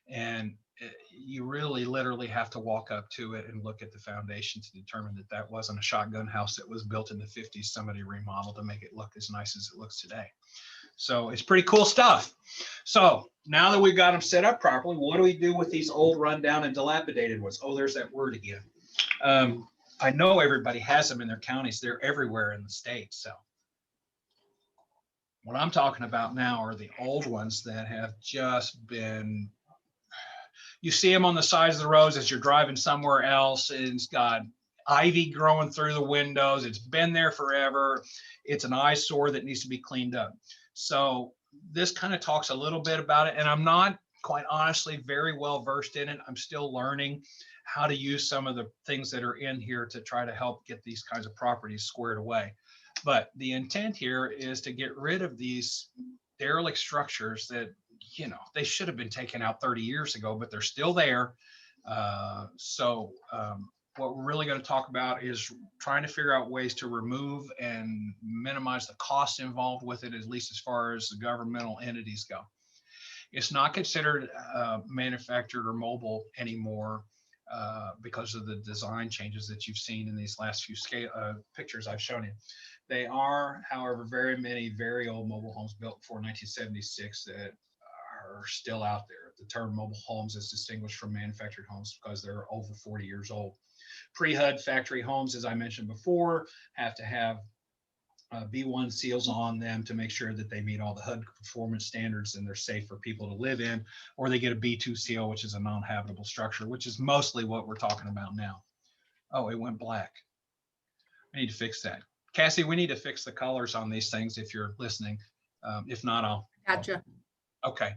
And you really literally have to walk up to it and look at the foundation to determine that that wasn't a shotgun house that was built in the 50s. Somebody remodeled to make it look as nice as it looks today. So it's pretty cool stuff. So now that we've got them set up properly, what do we do with these old, rundown, and dilapidated ones? Oh, there's that word again. I know everybody has them in their counties. They're everywhere in the state. So what I'm talking about now are the old ones that have just been, you see them on the sides of the roads as you're driving somewhere else, and it's got ivy growing through the windows. It's been there forever. It's an eyesore that needs to be cleaned up. So this kind of talks a little bit about it, and I'm not, quite honestly, very well versed in it. I'm still learning how to use some of the things that are in here to try to help get these kinds of properties squared away. But the intent here is to get rid of these derelict structures that, you know, they should have been taken out 30 years ago, but they're still there. What we're really going to talk about is trying to figure out ways to remove and minimize the costs involved with it, at least as far as the governmental entities go. It's not considered manufactured or mobile anymore because of the design changes that you've seen in these last few pictures I've shown you. They are, however, very many very old mobile homes built before 1976 that are still out there. The term mobile homes is distinguished from manufactured homes because they're over 40 years old. Pre-HUD factory homes, as I mentioned before, have to have B1 seals on them to make sure that they meet all the HUD performance standards and they're safe for people to live in, or they get a B2 seal, which is a non-habitable structure, which is mostly what we're talking about now. Oh, it went black. I need to fix that. Cassie, we need to fix the colors on these things if you're listening. If not, I'll. Gotcha. Okay.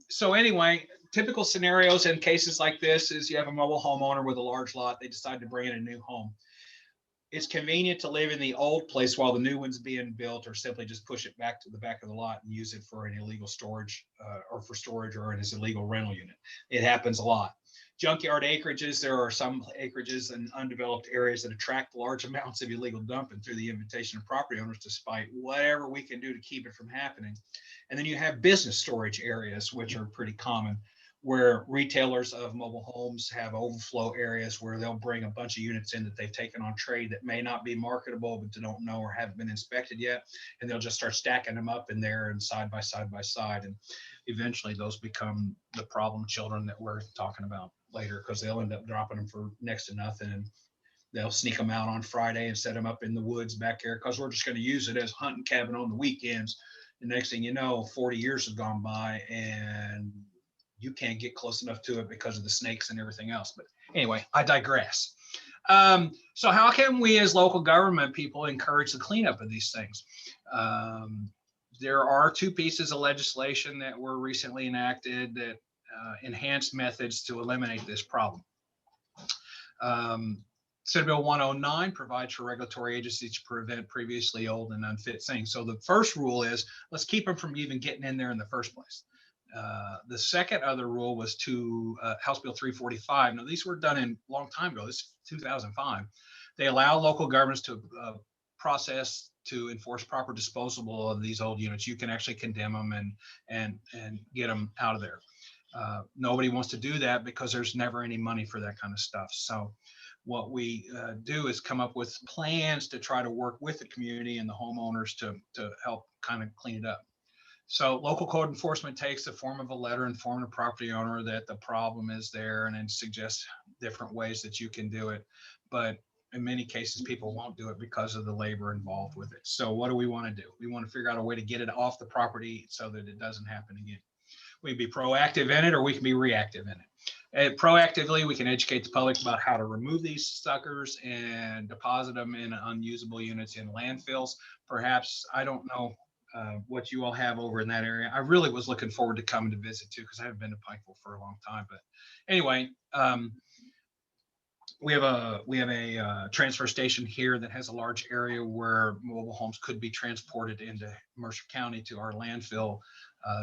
So anyway, typical scenarios in cases like this is you have a mobile homeowner with a large lot. They decide to bring in a new home. It's convenient to live in the old place while the new one's being built, or simply just push it back to the back of the lot and use it for an illegal storage or for storage or as an illegal rental unit. It happens a lot. Junkyard acreages, there are some acreages in undeveloped areas that attract large amounts of illegal dumping through the invitation of property owners, despite whatever we can do to keep it from happening. And then you have business storage areas, which are pretty common, where retailers of mobile homes have overflow areas where they'll bring a bunch of units in that they've taken on trade that may not be marketable, but they don't know or haven't been inspected yet. And they'll just start stacking them up in there and side by side by side. And eventually those become the problem children that we're talking about later, because they'll end up dropping them for next to nothing. And they'll sneak them out on Friday and set them up in the woods back there because we're just going to use it as hunting cabin on the weekends. The next thing you know, 40 years have gone by and you can't get close enough to it because of the snakes and everything else. But anyway, I digress. So how can we as local government people encourage the cleanup of these things? There are 2 pieces of legislation that were recently enacted that enhance methods to eliminate this problem. Senate Bill 109 provides for regulatory agencies to prevent previously old and unfit things. So the first rule is, let's keep them from even getting in there in the first place. The second other rule was to House Bill 345. Now, these were done in a long time ago. This is 2005. They allow local governments to process to enforce proper disposal of these old units. You can actually condemn them and get them out of there. Nobody wants to do that because there's never any money for that kind of stuff. So what we do is come up with plans to try to work with the community and the homeowners to help kind of clean it up. So local code enforcement takes the form of a letter informing the property owner that the problem is there and then suggests different ways that you can do it. But in many cases, people won't do it because of the labor involved with it. So what do we want to do? We want to figure out a way to get it off the property so that it doesn't happen again. We can be proactive in it, or we can be reactive in it. Proactively, we can educate the public about how to remove these suckers and deposit them in unusable units in landfills. Perhaps, I don't know what you all have over in that area. I really was looking forward to coming to visit too, because I haven't been to Pikeville for a long time. But anyway, We have a transfer station here that has a large area where mobile homes could be transported into Mercer County to our landfill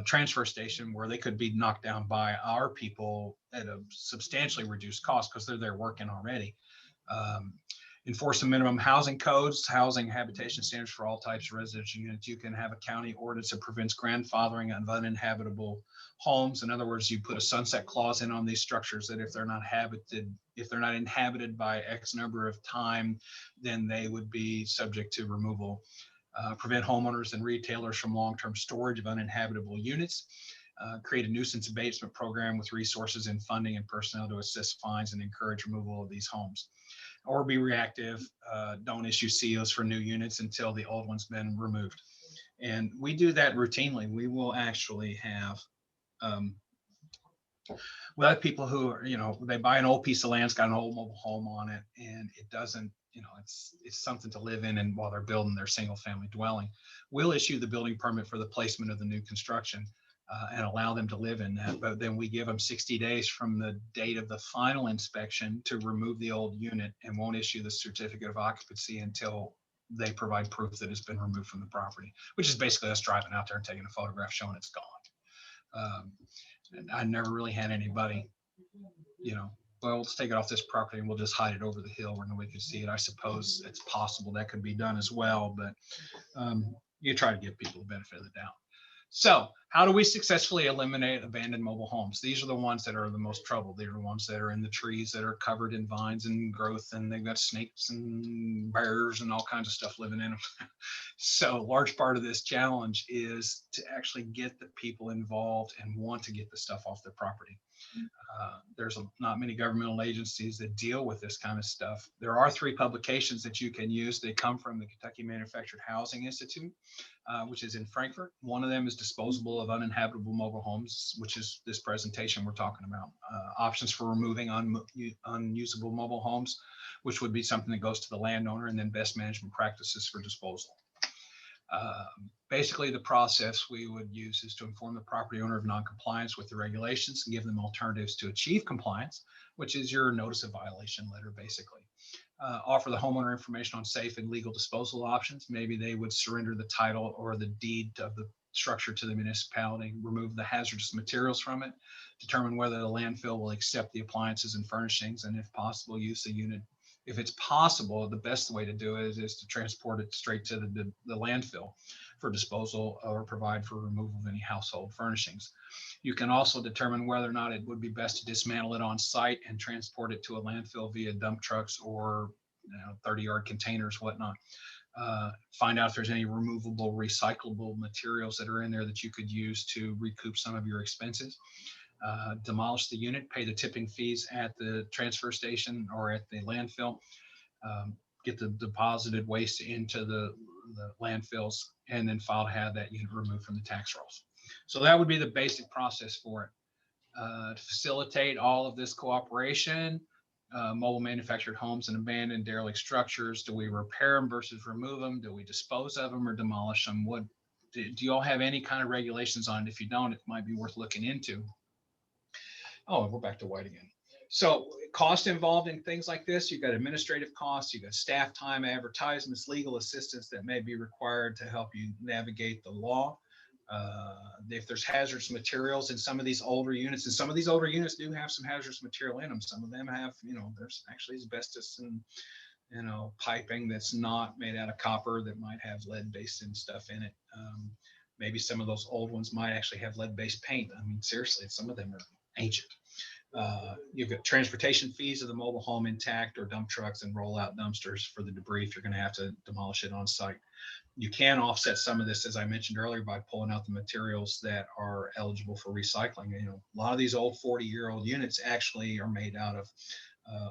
transfer station, where they could be knocked down by our people at a substantially reduced cost because they're there working already. Enforce the minimum housing codes, housing habitation standards for all types of residential units. You can have a county ordinance that prevents grandfathering of uninhabitable homes. In other words, you put a sunset clause in on these structures that if they're not inhabited by X number of time, then they would be subject to removal. Prevent homeowners and retailers from long-term storage of uninhabitable units. Create a nuisance abatement program with resources and funding and personnel to assist fines and encourage removal of these homes. Or be reactive, don't issue COs for new units until the old one's been removed. And we do that routinely. We will actually have we have people who are, they buy an old piece of land, it's got an old mobile home on it, and it doesn't, it's something to live in, and while they're building their single family dwelling, we'll issue the building permit for the placement of the new construction and allow them to live in that. But then we give them 60 days from the date of the final inspection to remove the old unit, and won't issue the certificate of occupancy until they provide proof that it's been removed from the property, which is basically us driving out there and taking a photograph showing it's gone. And I never really had anybody, well, let's take it off this property and we'll just hide it over the hill where nobody can see it. I suppose it's possible that could be done as well, but you try to give people the benefit of the doubt. So how do we successfully eliminate abandoned mobile homes? These are the ones that are the most trouble. They're the ones that are in the trees that are covered in vines and growth, and they've got snakes and bears and all kinds of stuff living in them. So a large part of this challenge is to actually get the people involved and want to get the stuff off their property. There's not many governmental agencies that deal with this kind of stuff. There are 3 publications that you can use. They come from the Kentucky Manufactured Housing Institute, which is in Frankfurt. One of them is Disposable of Uninhabitable Mobile Homes, which is this presentation we're talking about. Options for removing unusable mobile homes, which would be something that goes to the landowner, and then best management practices for disposal. Basically, the process we would use is to inform the property owner of non-compliance with the regulations and give them alternatives to achieve compliance, which is your notice of violation letter, basically. Offer the homeowner information on safe and legal disposal options. Maybe they would surrender the title or the deed of the structure to the municipality, remove the hazardous materials from it, determine whether the landfill will accept the appliances and furnishings, and if possible, use the unit. If it's possible, the best way to do it is to transport it straight to the landfill for disposal, or provide for removal of any household furnishings. You can also determine whether or not it would be best to dismantle it on site and transport it to a landfill via dump trucks or 30-yard containers, whatnot. Find out if there's any removable, recyclable materials that are in there that you could use to recoup some of your expenses. Demolish the unit, pay the tipping fees at the transfer station or at the landfill, get the deposited waste into the landfills, and then file to have that unit removed from the tax rolls. So that would be the basic process for it. To facilitate all of this cooperation, mobile manufactured homes and abandoned derelict structures, do we repair them versus remove them? Do we dispose of them or demolish them? Do you all have any kind of regulations on it? If you don't, it might be worth looking into. Oh, we're back to white again. So cost involved in things like this, you've got administrative costs, you've got staff time, advertisements, legal assistance that may be required to help you navigate the law. If there's hazardous materials in some of these older units, and some of these older units do have some hazardous material in them. Some of them have, there's actually asbestos and, piping that's not made out of copper that might have lead-based and stuff in it. Maybe some of those old ones might actually have lead-based paint. I mean, seriously, some of them are ancient. You've got transportation fees of the mobile home intact, or dump trucks and roll-out dumpsters for the debris if you're going to have to demolish it on site. You can offset some of this, as I mentioned earlier, by pulling out the materials that are eligible for recycling. A lot of these old 40-year-old units actually are made out of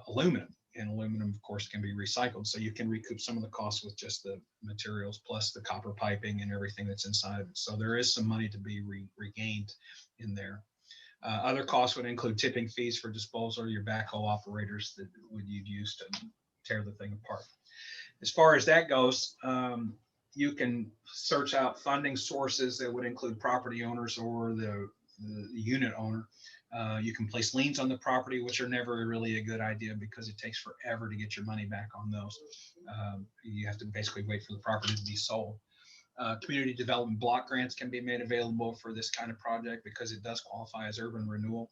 aluminum, and aluminum, of course, can be recycled. So you can recoup some of the costs with just the materials plus the copper piping and everything that's inside of it. So there is some money to be regained in there. Other costs would include tipping fees for disposal, or your backhoe operators that you'd use to tear the thing apart. As far as that goes, you can search out funding sources that would include property owners or the unit owner. You can place liens on the property, which are never really a good idea because it takes forever to get your money back on those. You have to basically wait for the property to be sold. Community development block grants can be made available for this kind of project because it does qualify as urban renewal.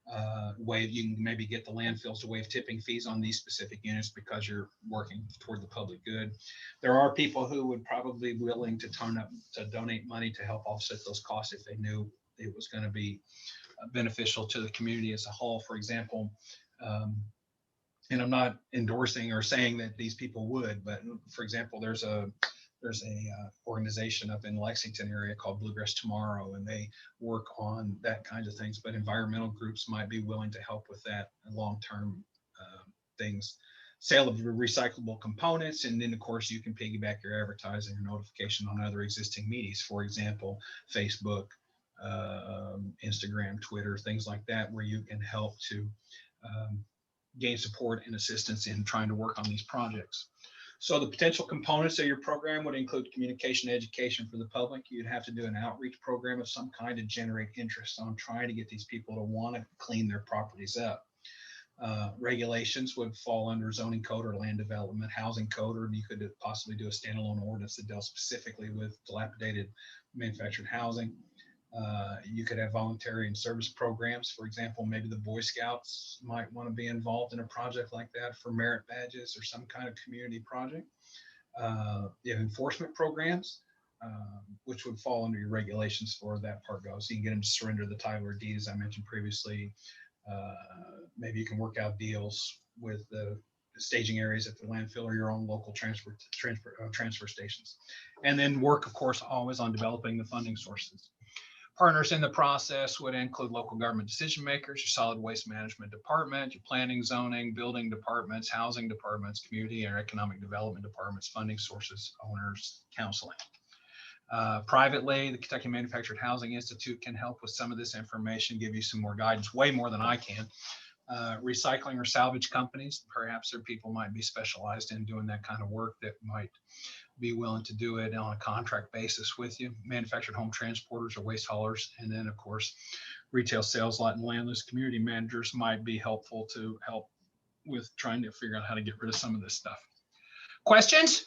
You can maybe get the landfills to waive tipping fees on these specific units because you're working toward the public good. There are people who would probably be willing to donate money to help offset those costs if they knew it was going to be beneficial to the community as a whole. For example, and I'm not endorsing or saying that these people would, but for example, there's a organization up in Lexington area called Bluegrass Tomorrow, and they work on that kind of things, but environmental groups might be willing to help with that long-term things. Sale of recyclable components, and then of course you can piggyback your advertising or notification on other existing medias, for example, Facebook, Instagram, Twitter, things like that, where you can help to gain support and assistance in trying to work on these projects. So the potential components of your program would include communication education for the public. You'd have to do an outreach program of some kind to generate interest on trying to get these people to want to clean their properties up. Regulations would fall under zoning code or land development, housing code, or you could possibly do a standalone ordinance that deals specifically with dilapidated manufactured housing. You could have voluntary and service programs. For example, maybe the Boy Scouts might want to be involved in a project like that for merit badges or some kind of community project. You have enforcement programs, which would fall under your regulations for that part goes. You can get them to surrender the title or deed, as I mentioned previously. Maybe you can work out deals with the staging areas at the landfill or your own local transfer stations. And then work, of course, always on developing the funding sources. Partners in the process would include local government decision makers, your solid waste management department, your planning, zoning, building departments, housing departments, community or economic development departments, funding sources, owners, counseling. Privately, the Kentucky Manufactured Housing Institute can help with some of this information, give you some more guidance, way more than I can. Recycling or salvage companies, perhaps there are people might be specialized in doing that kind of work that might be willing to do it on a contract basis with you. Manufactured home transporters or waste haulers. And then of course, retail sales lot and landless community managers might be helpful to help with trying to figure out how to get rid of some of this stuff. Questions?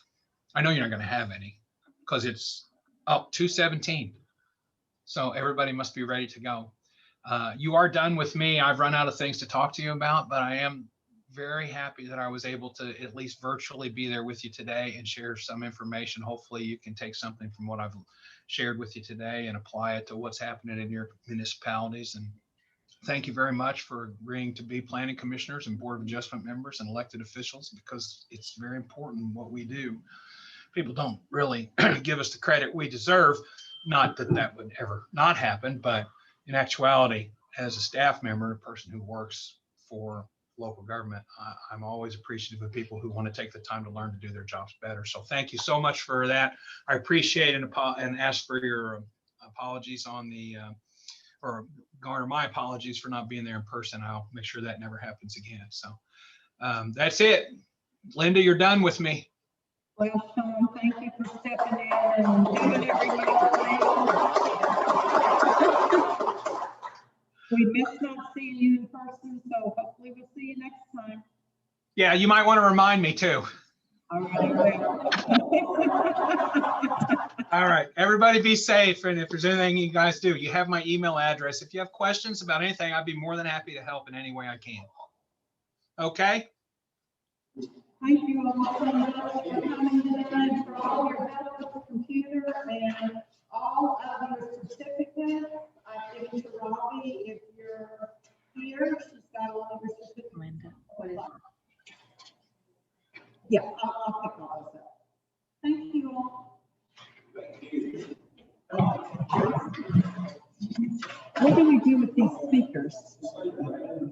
I know you're not going to have any because it's up 2:17. So everybody must be ready to go. You are done with me. I've run out of things to talk to you about, but I am very happy that I was able to at least virtually be there with you today and share some information. Hopefully you can take something from what I've shared with you today and apply it to what's happening in your municipalities. And thank you very much for agreeing to be planning commissioners and board of adjustment members and elected officials, because it's very important what we do. People don't really give us the credit we deserve. Not that that would ever not happen, but in actuality, as a staff member, a person who works for local government, I'm always appreciative of people who want to take the time to learn to do their jobs better. So thank you so much for that. I appreciate and ask for your apologies on the, or garner my apologies for not being there in person. I'll make sure that never happens again. So that's it. Linda, you're done with me. Well, Sean, thank you for stepping in and doing everything. We missed not seeing you in person, so hopefully we'll see you next time. Yeah, you might want to remind me too. All right. All right, everybody be safe. And if there's anything you guys do, you have my email address. If you have questions about anything, I'd be more than happy to help in any way I can. Okay? Thank you all so much for coming today, for all your help with the computer and all of your certificates. I've given to Robbie. If you're here, she's got all of your certificates. Linda, what is it? Yeah, I'll pick all those up. Thank you all. What do we do with these speakers?